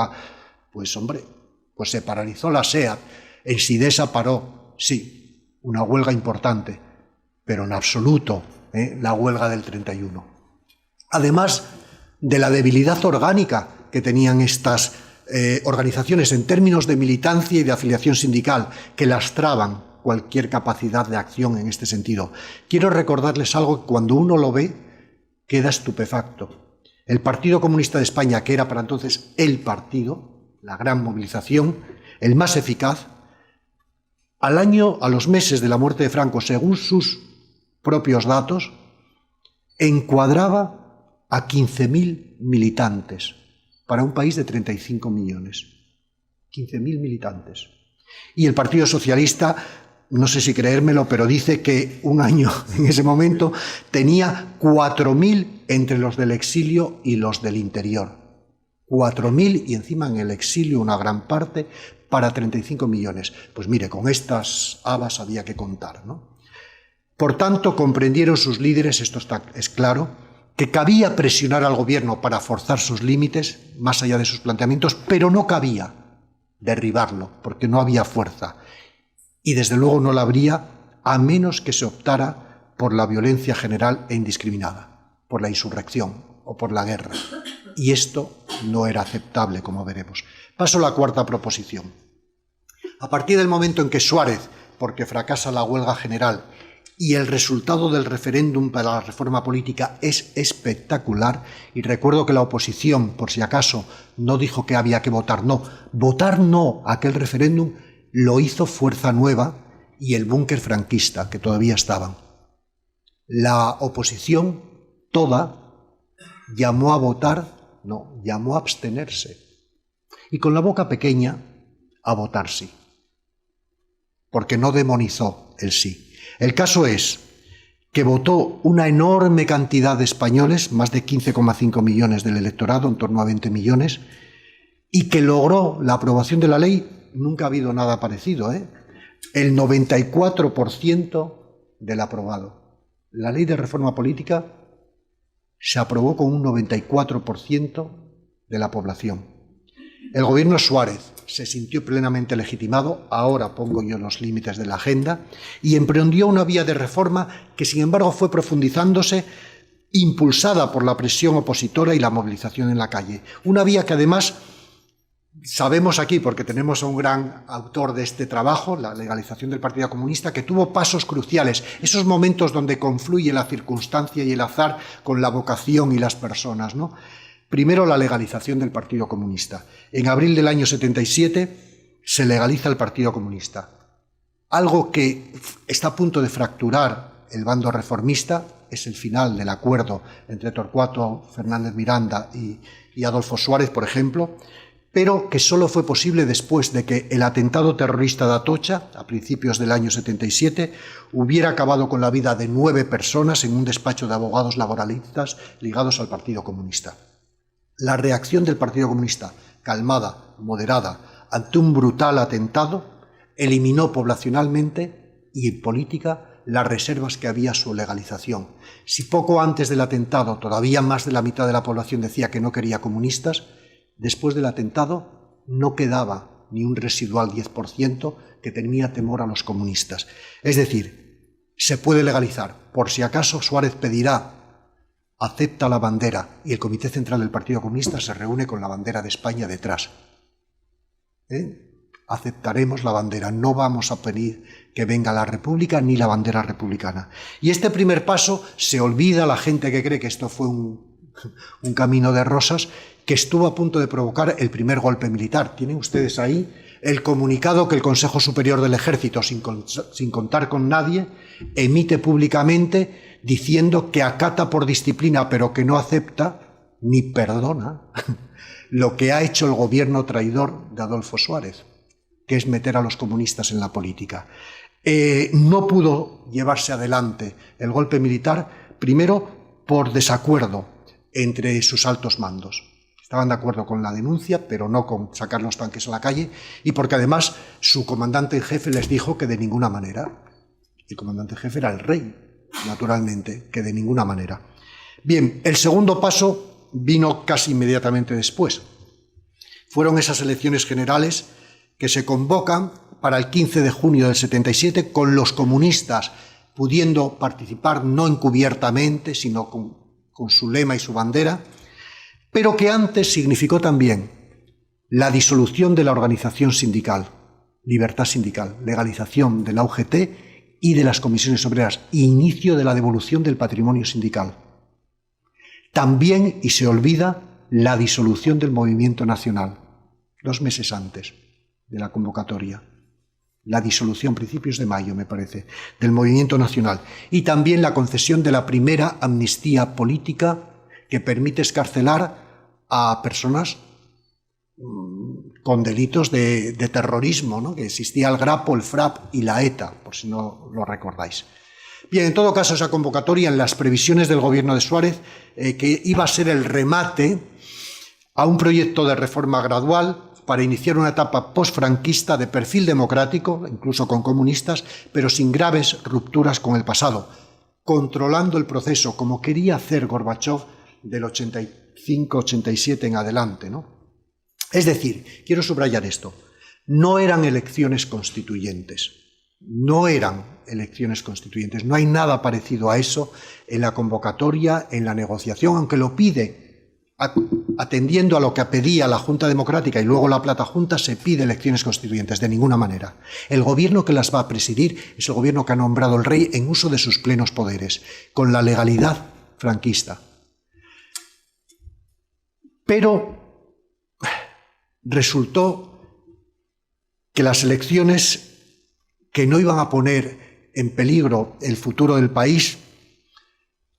B: pues se paralizó la SEAT, en Sidesa paró, sí, una huelga importante, pero en absoluto la huelga del 31. Además de la debilidad orgánica que tenían estas organizaciones en términos de militancia y de afiliación sindical, que lastraban cualquier capacidad de acción en este sentido. Quiero recordarles algo que cuando uno lo ve queda estupefacto. El Partido Comunista de España, que era para entonces el partido, la gran movilización, el más eficaz, a los meses de la muerte de Franco, según sus propios datos, encuadraba a 15.000 militantes para un país de 35 millones. 15.000 militantes. Y el Partido Socialista, no sé si creérmelo, pero dice que un año en ese momento tenía 4.000 entre los del exilio y los del interior. 4.000 y encima en el exilio una gran parte para 35 millones. Pues mire, con estas habas había que contar, ¿no? Por tanto, comprendieron sus líderes, esto es claro, que cabía presionar al gobierno para forzar sus límites, más allá de sus planteamientos, pero no cabía derribarlo, porque no había fuerza. Y desde luego no la habría a menos que se optara por la violencia general e indiscriminada, por la insurrección o por la guerra. Y esto no era aceptable, como veremos. Paso a la cuarta proposición. A partir del momento en que Suárez, porque fracasa la huelga general, y el resultado del referéndum para la reforma política es espectacular, y recuerdo que la oposición, por si acaso, no dijo que había que votar no. Votar no a aquel referéndum lo hizo Fuerza Nueva y el búnker franquista, que todavía estaban. La oposición toda llamó a votar no, llamó a abstenerse. Y con la boca pequeña a votar sí. Porque no demonizó el sí. El caso es que votó una enorme cantidad de españoles, más de 15,5 millones del electorado, en torno a 20 millones, y que logró la aprobación de la ley. Nunca ha habido nada parecido, ¿eh? El 94% del aprobado. La ley de reforma política se aprobó con un 94% de la población. El gobierno Suárez se sintió plenamente legitimado, ahora pongo yo los límites de la agenda, y emprendió una vía de reforma que, sin embargo, fue profundizándose, impulsada por la presión opositora y la movilización en la calle. Una vía que además sabemos aquí, porque tenemos a un gran autor de este trabajo, la legalización del Partido Comunista, que tuvo pasos cruciales, esos momentos donde confluye la circunstancia y el azar con la vocación y las personas, ¿no? Primero, la legalización del Partido Comunista. En abril del año 77 se legaliza el Partido Comunista. Algo que está a punto de fracturar el bando reformista es el final del acuerdo entre Torcuato Fernández Miranda y Adolfo Suárez, por ejemplo, pero que solo fue posible después de que el atentado terrorista de Atocha, a principios del año 77, hubiera acabado con la vida de 9 personas en un despacho de abogados laboralistas ligados al Partido Comunista. La reacción del Partido Comunista, calmada, moderada, ante un brutal atentado, eliminó poblacionalmente y en política las reservas que había a su legalización. Si poco antes del atentado todavía más de la mitad de la población decía que no quería comunistas, después del atentado no quedaba ni un residual 10% que tenía temor a los comunistas. Es decir, se puede legalizar. Por si acaso Suárez pedirá, acepta la bandera, y el Comité Central del Partido Comunista se reúne con la bandera de España detrás. Aceptaremos la bandera, no vamos a pedir que venga la República ni la bandera republicana. Y este primer paso se olvida la gente que cree que esto fue un camino de rosas, que estuvo a punto de provocar el primer golpe militar. Tienen ustedes ahí el comunicado que el Consejo Superior del Ejército, sin contar con nadie, emite públicamente diciendo que acata por disciplina, pero que no acepta ni perdona lo que ha hecho el gobierno traidor de Adolfo Suárez, que es meter a los comunistas en la política. No pudo llevarse adelante el golpe militar, primero por desacuerdo entre sus altos mandos. Estaban de acuerdo con la denuncia, pero no con sacar los tanques a la calle, y porque además su comandante en jefe les dijo que de ninguna manera. El comandante en jefe era el rey, naturalmente, que de ninguna manera. Bien, el segundo paso vino casi inmediatamente después. Fueron esas elecciones generales que se convocan para el 15 de junio del 77, con los comunistas pudiendo participar no encubiertamente, sino con su lema y su bandera, pero que antes significó también la disolución de la organización sindical, libertad sindical, legalización de la UGT y de las comisiones obreras, inicio de la devolución del patrimonio sindical. También, y se olvida, la disolución del movimiento nacional, 2 meses antes de la convocatoria. la disolución, principios de mayo, me parece, del Movimiento Nacional, y también la concesión de la primera amnistía política que permite excarcelar a personas con delitos de terrorismo, ¿no? Que existía el Grapo, el FRAP y la ETA, por si no lo recordáis. Bien, en todo caso, esa convocatoria, en las previsiones del gobierno de Suárez, que iba a ser el remate a un proyecto de reforma gradual para iniciar una etapa postfranquista de perfil democrático, incluso con comunistas, pero sin graves rupturas con el pasado, controlando el proceso, como quería hacer Gorbachov del 85-87 en adelante, ¿no? Es decir, quiero subrayar esto, no eran elecciones constituyentes, no hay nada parecido a eso en la convocatoria, en la negociación, aunque lo pide atendiendo a lo que pedía la Junta Democrática y luego la Plata Junta, se pide elecciones constituyentes, de ninguna manera. El gobierno que las va a presidir es el gobierno que ha nombrado el rey en uso de sus plenos poderes, con la legalidad franquista. Pero resultó que las elecciones que no iban a poner en peligro el futuro del país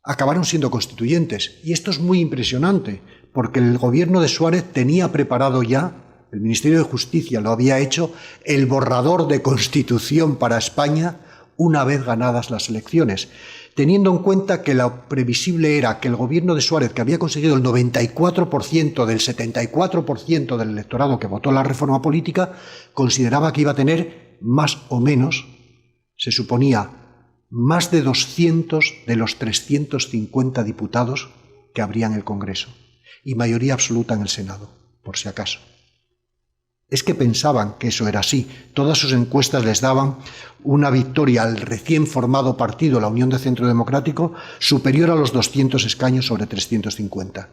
B: acabaron siendo constituyentes. Y esto es muy impresionante, porque el gobierno de Suárez tenía preparado ya, el Ministerio de Justicia lo había hecho, el borrador de Constitución para España una vez ganadas las elecciones, teniendo en cuenta que lo previsible era que el gobierno de Suárez, que había conseguido el 94% del 74% del electorado que votó la reforma política, consideraba que iba a tener más o menos, se suponía, más de 200 de los 350 diputados que habría en el Congreso, y mayoría absoluta en el Senado, por si acaso. Es que pensaban que eso era así. Todas sus encuestas les daban una victoria al recién formado partido, la Unión de Centro Democrático, superior a los 200 escaños sobre 350.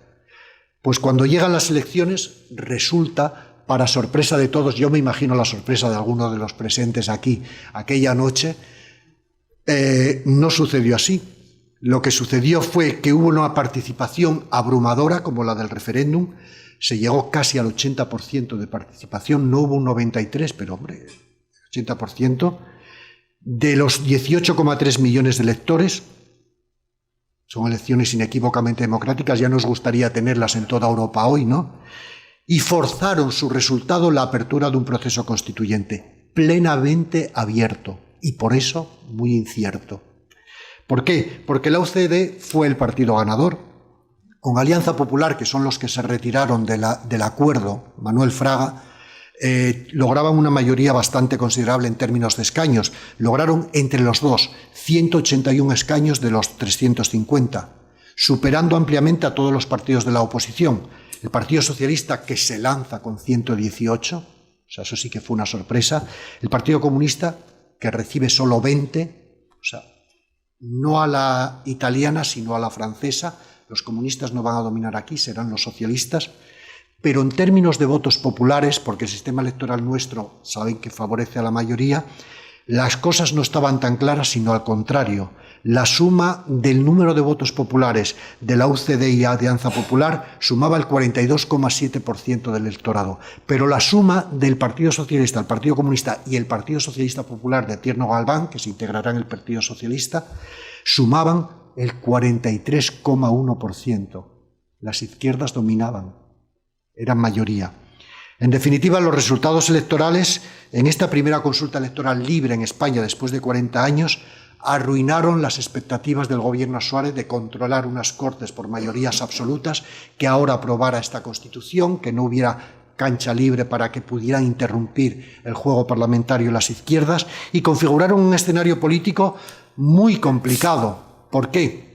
B: Pues cuando llegan las elecciones, resulta, para sorpresa de todos, yo me imagino la sorpresa de algunos de los presentes aquí aquella noche, no sucedió así. Lo que sucedió fue que hubo una participación abrumadora, como la del referéndum, se llegó casi al 80% de participación, no hubo un 93%, pero hombre, 80%, de los 18,3 millones de electores. Son elecciones inequívocamente democráticas, ya nos gustaría tenerlas en toda Europa hoy, ¿no? Y forzaron su resultado la apertura de un proceso constituyente plenamente abierto y por eso muy incierto. ¿Por qué? Porque la UCD fue el partido ganador, con Alianza Popular, que son los que se retiraron del acuerdo, Manuel Fraga, lograban una mayoría bastante considerable en términos de escaños. Lograron entre los dos 181 escaños de los 350, superando ampliamente a todos los partidos de la oposición. El Partido Socialista, que se lanza con 118, o sea, eso sí que fue una sorpresa. El Partido Comunista, que recibe solo 20, o sea, no a la italiana, sino a la francesa. Los comunistas no van a dominar aquí, serán los socialistas. Pero en términos de votos populares, porque el sistema electoral nuestro saben que favorece a la mayoría, las cosas no estaban tan claras, sino al contrario. La suma del número de votos populares de la UCD y la Alianza Popular sumaba el 42,7% del electorado. Pero la suma del Partido Socialista, el Partido Comunista y el Partido Socialista Popular de Tierno Galván, que se integrará en el Partido Socialista, sumaban el 43,1%. Las izquierdas dominaban, eran mayoría. En definitiva, los resultados electorales en esta primera consulta electoral libre en España después de 40 años arruinaron las expectativas del gobierno Suárez de controlar unas Cortes por mayorías absolutas, que ahora aprobara esta Constitución, que no hubiera cancha libre para que pudieran interrumpir el juego parlamentario las izquierdas, y configuraron un escenario político muy complicado. ¿Por qué?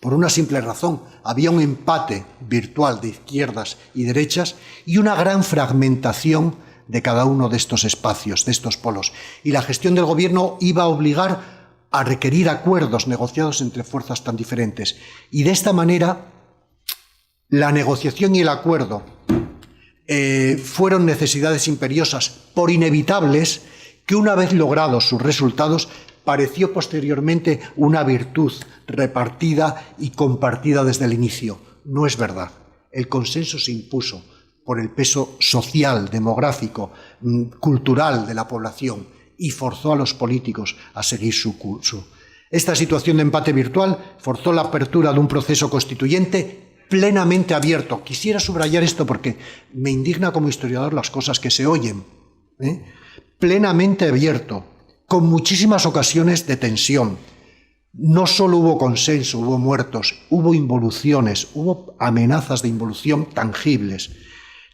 B: Por una simple razón, había un empate virtual de izquierdas y derechas y una gran fragmentación de cada uno de estos espacios, de estos polos. Y la gestión del gobierno iba a obligar a requerir acuerdos negociados entre fuerzas tan diferentes. Y de esta manera, la negociación y el acuerdo fueron necesidades imperiosas, por inevitables, que una vez logrados sus resultados, pareció posteriormente una virtud repartida y compartida desde el inicio. No es verdad. El consenso se impuso por el peso social, demográfico, cultural de la población, y forzó a los políticos a seguir su curso. Esta situación de empate virtual forzó la apertura de un proceso constituyente plenamente abierto. Quisiera subrayar esto porque me indigna como historiador las cosas que se oyen. Plenamente abierto, con muchísimas ocasiones de tensión. No solo hubo consenso, hubo muertos, hubo involuciones, hubo amenazas de involución tangibles.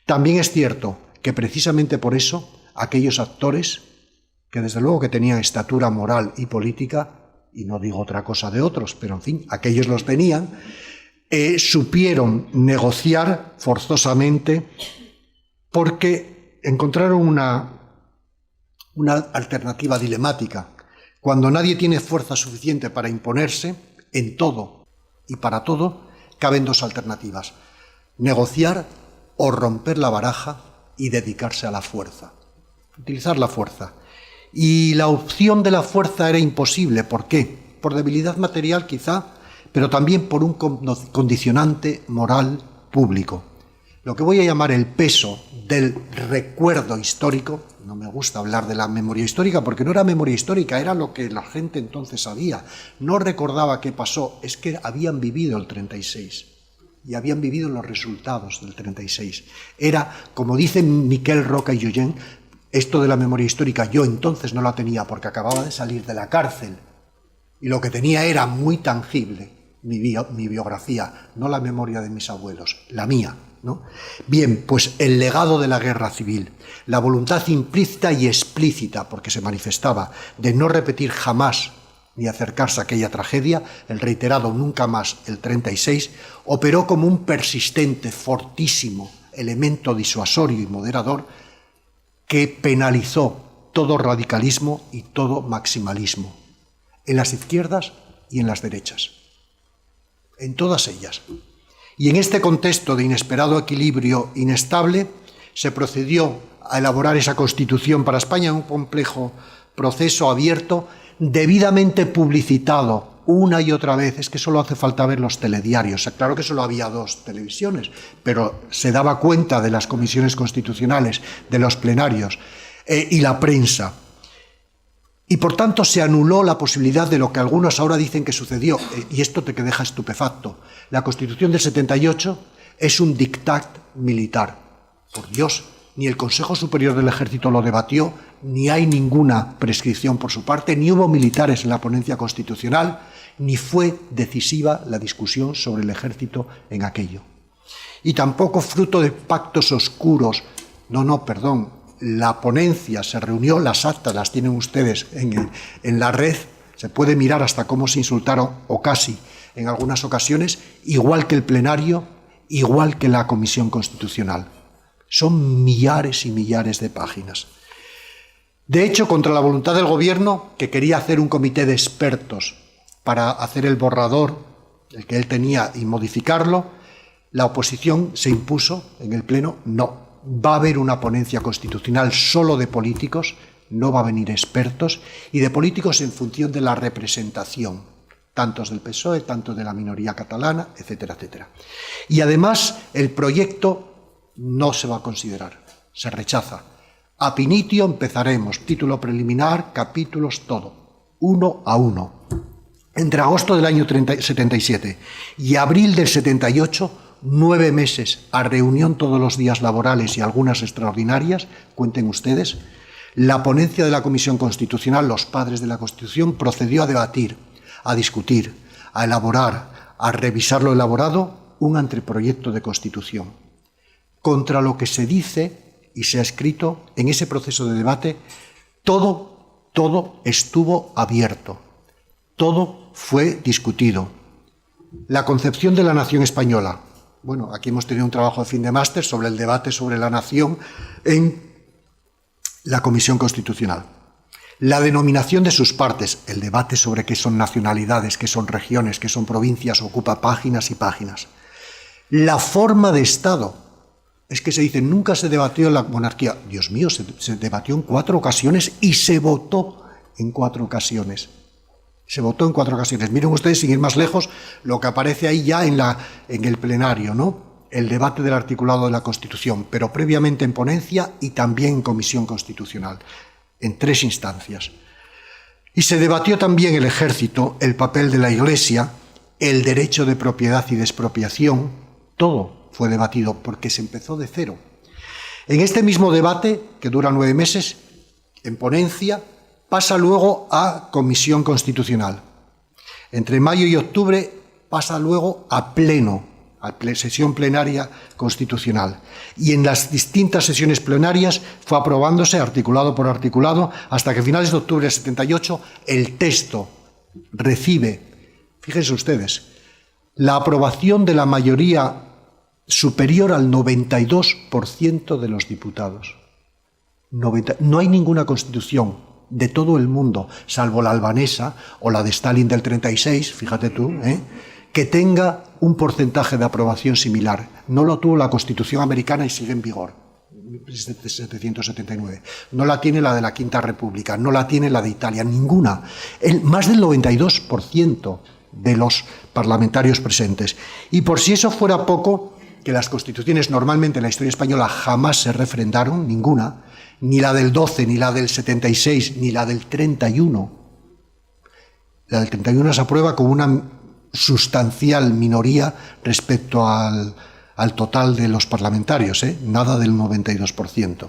B: También es cierto que precisamente por eso aquellos actores, que desde luego que tenían estatura moral y política, y no digo otra cosa de otros, pero en fin, aquellos los tenían, supieron negociar forzosamente porque encontraron una alternativa dilemática. Cuando nadie tiene fuerza suficiente para imponerse, en todo y para todo, caben dos alternativas: negociar o romper la baraja y dedicarse a la fuerza, utilizar la fuerza. Y la opción de la fuerza era imposible. ¿Por qué? Por debilidad material quizá, pero también por un condicionante moral público. Lo que voy a llamar el peso del recuerdo histórico. No me gusta hablar de la memoria histórica porque no era memoria histórica, era lo que la gente entonces sabía. No recordaba qué pasó, es que habían vivido el 36 y habían vivido los resultados del 36. Era, como dicen Miquel Roca y Junyent, esto de la memoria histórica yo entonces no la tenía porque acababa de salir de la cárcel y lo que tenía era muy tangible, mi biografía, no la memoria de mis abuelos, la mía, ¿no? Bien, pues el legado de la guerra civil, la voluntad implícita y explícita, porque se manifestaba, de no repetir jamás ni acercarse a aquella tragedia, el reiterado nunca más el 36, operó como un persistente, fortísimo elemento disuasorio y moderador que penalizó todo radicalismo y todo maximalismo, en las izquierdas y en las derechas, en todas ellas. Y en este contexto de inesperado equilibrio inestable, se procedió a elaborar esa Constitución para España en un complejo proceso abierto, debidamente publicitado una y otra vez. Es que solo hace falta ver los telediarios. Claro que solo había 2 televisiones, pero se daba cuenta de las comisiones constitucionales, de los plenarios y la prensa. Y por tanto se anuló la posibilidad de lo que algunos ahora dicen que sucedió, y esto te deja estupefacto. La Constitución del 78 es un dictat militar. Por Dios, ni el Consejo Superior del Ejército lo debatió, ni hay ninguna prescripción por su parte, ni hubo militares en la ponencia constitucional, ni fue decisiva la discusión sobre el ejército en aquello. Y tampoco fruto de pactos oscuros. Perdón. La ponencia se reunió, las actas las tienen ustedes en la red, se puede mirar hasta cómo se insultaron, o casi, en algunas ocasiones, igual que el plenario, igual que la Comisión Constitucional. Son millares y millares de páginas. De hecho, contra la voluntad del gobierno, que quería hacer un comité de expertos para hacer el borrador, el que él tenía, y modificarlo, la oposición se impuso en el Pleno: no. Va a haber una ponencia constitucional solo de políticos, no va a venir expertos, y de políticos en función de la representación, tantos del PSOE, tanto de la minoría catalana, etcétera, etcétera. Y además el proyecto no se va a considerar, se rechaza. Ab initio empezaremos, título preliminar, capítulos, todo, 1 a 1. Entre agosto del año 77 y abril del 78, 9 meses a reunión todos los días laborales y algunas extraordinarias, cuenten ustedes, la ponencia de la Comisión Constitucional, los padres de la Constitución, procedió a debatir, a discutir, a elaborar, a revisar lo elaborado, un anteproyecto de Constitución. Contra lo que se dice y se ha escrito en ese proceso de debate, todo estuvo abierto, todo fue discutido. La concepción de la nación española. Bueno, aquí hemos tenido un trabajo de fin de máster sobre el debate sobre la nación en la Comisión Constitucional. La denominación de sus partes, el debate sobre qué son nacionalidades, qué son regiones, qué son provincias, ocupa páginas y páginas. La forma de Estado, es que se dice, nunca se debatió la monarquía. Dios mío, se debatió en 4 ocasiones y se votó en 4 ocasiones. Se votó en 4 ocasiones. Miren ustedes, sin ir más lejos, lo que aparece ahí ya en el plenario, ¿no? El debate del articulado de la Constitución, pero previamente en ponencia y también en Comisión Constitucional. en 3 instancias. Y se debatió también el ejército, el papel de la Iglesia, el derecho de propiedad y de expropiación. Todo fue debatido porque se empezó de cero. En este mismo debate, que dura 9 meses, en ponencia, pasa luego a Comisión Constitucional. Entre mayo y octubre pasa luego a pleno, a sesión plenaria constitucional. Y en las distintas sesiones plenarias fue aprobándose articulado por articulado hasta que a finales de octubre del 78 el texto recibe, fíjense ustedes, la aprobación de la mayoría superior al 92% de los diputados. No hay ninguna constitución de todo el mundo, salvo la albanesa o la de Stalin del 36, fíjate tú, que tenga un porcentaje de aprobación similar. No lo tuvo la Constitución americana y sigue en vigor, desde 1779. No la tiene la de la Quinta República, no la tiene la de Italia, ninguna. Más del 92% de los parlamentarios presentes. Y por si eso fuera poco, que las constituciones normalmente en la historia española jamás se refrendaron, ninguna, ni la del 12, ni la del 76, ni la del 31. La del 31 se aprueba con una sustancial minoría respecto al total de los parlamentarios, nada del 92%.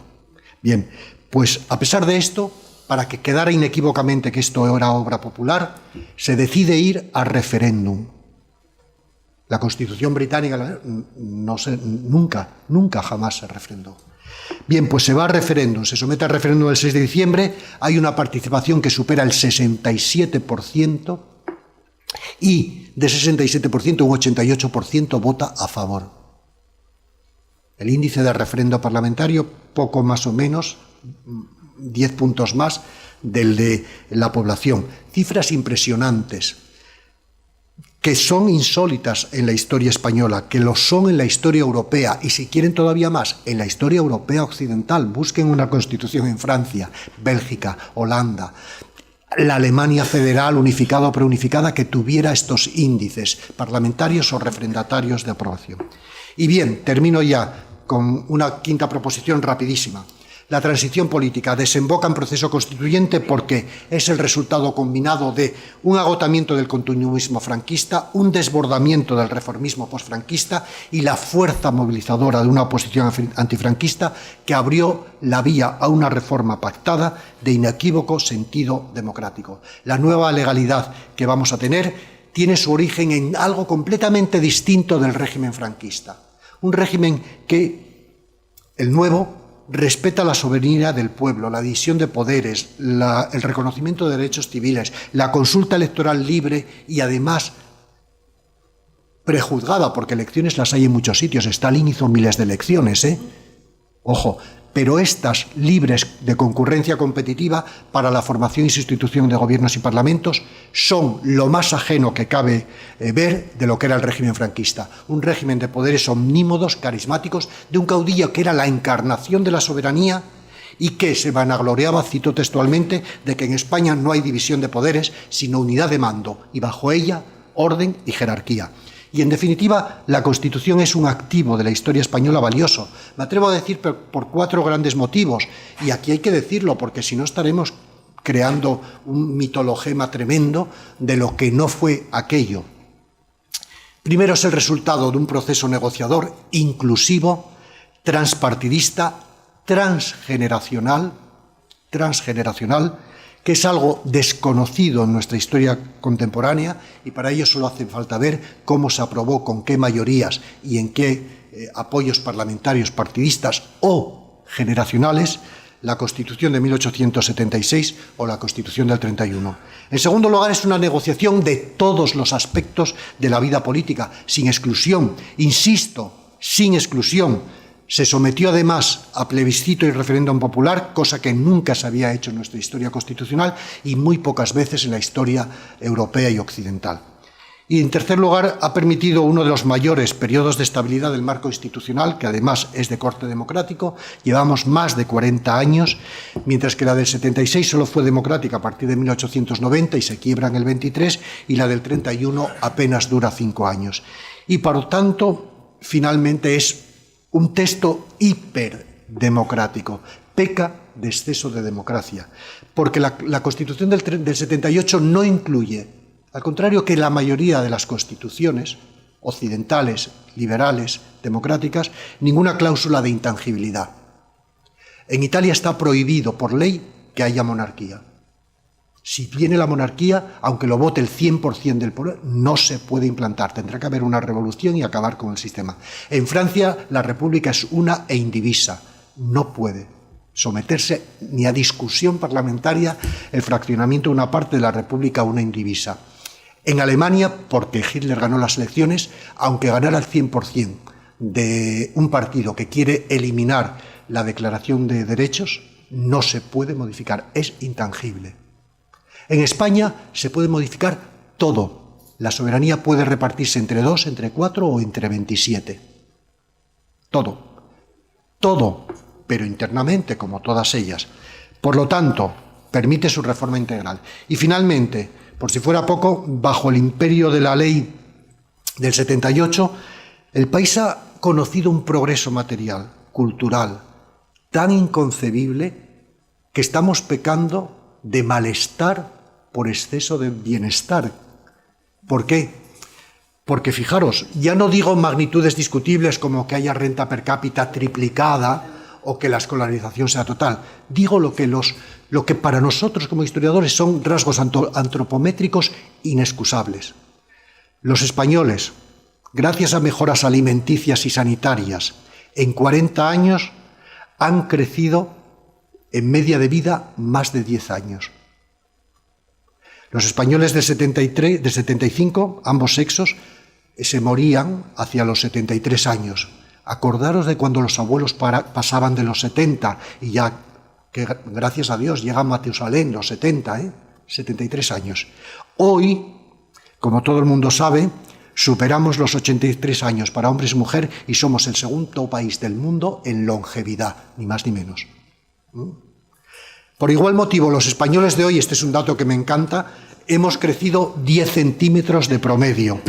B: Bien, pues a pesar de esto, para que quedara inequívocamente que esto era obra popular, se decide ir a referéndum. La Constitución británica nunca jamás se refrendó. Bien, pues se va a referéndum, se somete a referéndum el 6 de diciembre, hay una participación que supera el 67%, y de 67% un 88% vota a favor. El índice de referendo parlamentario, poco más o menos, 10 puntos más del de la población. Cifras impresionantes, que son insólitas en la historia española, que lo son en la historia europea, y si quieren todavía más, en la historia europea occidental. Busquen una constitución en Francia, Bélgica, Holanda, la Alemania federal, unificada o preunificada, que tuviera estos índices parlamentarios o refrendatarios de aprobación. Y bien, termino ya con una quinta proposición rapidísima. La transición política desemboca en proceso constituyente porque es el resultado combinado de un agotamiento del continuismo franquista, un desbordamiento del reformismo posfranquista y la fuerza movilizadora de una oposición antifranquista que abrió la vía a una reforma pactada de inequívoco sentido democrático. La nueva legalidad que vamos a tener tiene su origen en algo completamente distinto del régimen franquista. Un régimen que, el nuevo, respeta la soberanía del pueblo, la división de poderes, el reconocimiento de derechos civiles, la consulta electoral libre y además prejuzgada, porque elecciones las hay en muchos sitios. Stalin hizo miles de elecciones, Ojo, pero estas libres de concurrencia competitiva para la formación y sustitución de gobiernos y parlamentos son lo más ajeno que cabe ver de lo que era el régimen franquista. Un régimen de poderes omnímodos, carismáticos, de un caudillo que era la encarnación de la soberanía y que se vanagloriaba, cito textualmente, de que en España no hay división de poderes, sino unidad de mando, y bajo ella orden y jerarquía. Y, en definitiva, la Constitución es un activo de la historia española valioso. Me atrevo a decir por 4 grandes motivos, y aquí hay que decirlo, porque si no estaremos creando un mitologema tremendo de lo que no fue aquello. Primero, es el resultado de un proceso negociador inclusivo, transpartidista, transgeneracional, que es algo desconocido en nuestra historia contemporánea, y para ello solo hace falta ver cómo se aprobó, con qué mayorías y en qué apoyos parlamentarios, partidistas o generacionales, la Constitución de 1876 o la Constitución del 31. En segundo lugar, es una negociación de todos los aspectos de la vida política, sin exclusión, insisto, sin exclusión. Se sometió además a plebiscito y referéndum popular, cosa que nunca se había hecho en nuestra historia constitucional y muy pocas veces en la historia europea y occidental. Y, en tercer lugar, ha permitido uno de los mayores periodos de estabilidad del marco institucional, que además es de corte democrático. Llevamos más de 40 años, mientras que la del 76 solo fue democrática a partir de 1890 y se quiebra en el 23, y la del 31 apenas dura 5 años. Y, por tanto, finalmente es un texto hiperdemocrático. Peca de exceso de democracia, porque la Constitución del 78 no incluye, al contrario que la mayoría de las constituciones occidentales, liberales, democráticas, ninguna cláusula de intangibilidad. En Italia está prohibido por ley que haya monarquía. Si viene la monarquía, aunque lo vote el 100% del pueblo, no se puede implantar. Tendrá que haber una revolución y acabar con el sistema. En Francia, la república es una e indivisa. No puede someterse ni a discusión parlamentaria el fraccionamiento de una parte de la república una indivisa. En Alemania, porque Hitler ganó las elecciones, aunque ganara el 100% de un partido que quiere eliminar la Declaración de Derechos, no se puede modificar, es intangible. En España se puede modificar todo. La soberanía puede repartirse entre 2, entre 4 o entre 27. Todo. Todo, pero internamente, como todas ellas. Por lo tanto, permite su reforma integral. Y finalmente, por si fuera poco, bajo el imperio de la ley del 78, el país ha conocido un progreso material, cultural, tan inconcebible que estamos pecando de malestar por exceso de bienestar. ¿Por qué? Porque fijaros, ya no digo magnitudes discutibles como que haya renta per cápita triplicada o que la escolarización sea total. Digo lo que para nosotros como historiadores son rasgos antropométricos inexcusables. Los españoles, gracias a mejoras alimenticias y sanitarias, en 40 años han crecido en media de vida más de 10 años. Los españoles de 75, ambos sexos, se morían hacia los 73 años. Acordaros de cuando los abuelos pasaban de los 70 y ya, que gracias a Dios, llega Matusalén, los 73 años. Hoy, como todo el mundo sabe, superamos los 83 años para hombres y mujeres y somos el segundo país del mundo en longevidad, ni más ni menos. Por igual motivo, los españoles de hoy, este es un dato que me encanta, hemos crecido 10 centímetros de promedio.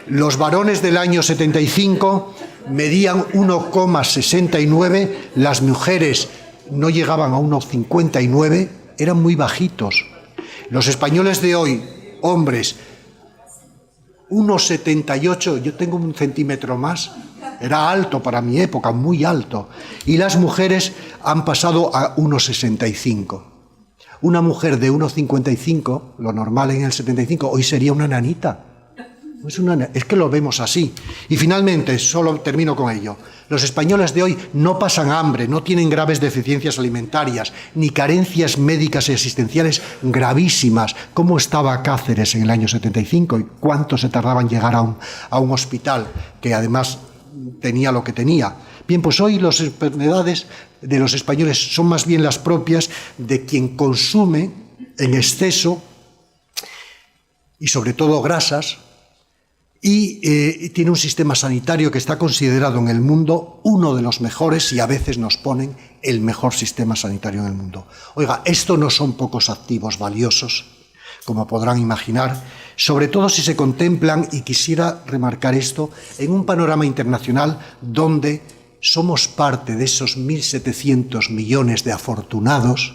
B: Los varones del año 75 medían 1,69, las mujeres no llegaban a 1,59, eran muy bajitos. Los españoles de hoy, hombres, 1,78, yo tengo un centímetro más, era alto para mi época, muy alto. Y las mujeres han pasado a 1,65. Una mujer de 1,55, lo normal en el 75, hoy sería una nanita. Es que lo vemos así. Y finalmente, solo termino con ello, los españoles de hoy no pasan hambre, no tienen graves deficiencias alimentarias, ni carencias médicas y asistenciales gravísimas. ¿Cómo estaba Cáceres en el año 75 y cuánto se tardaba en llegar a un hospital que además tenía lo que tenía? Bien, pues hoy las enfermedades de los españoles son más bien las propias de quien consume en exceso y sobre todo grasas y tiene un sistema sanitario que está considerado en el mundo uno de los mejores y a veces nos ponen el mejor sistema sanitario en el mundo. Oiga, esto no son pocos activos valiosos, como podrán imaginar, sobre todo si se contemplan, y quisiera remarcar esto, en un panorama internacional donde somos parte de esos 1.700 millones de afortunados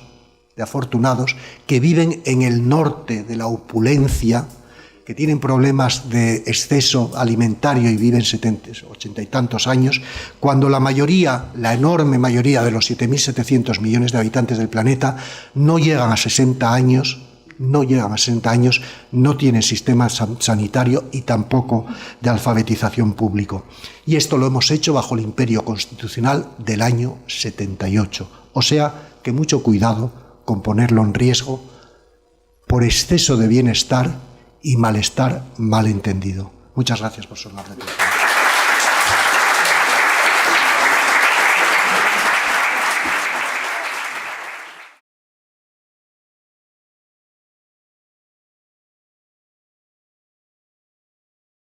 B: que viven en el norte de la opulencia, que tienen problemas de exceso alimentario y viven 70, 80 y tantos años, cuando la enorme mayoría de los 7.700 millones de habitantes del planeta no llegan a 60 años, no tienen sistema sanitario y tampoco de alfabetización público. Y esto lo hemos hecho bajo el imperio constitucional del año 78. O sea, que mucho cuidado con ponerlo en riesgo por exceso de bienestar y malestar malentendido. Muchas gracias por su atención.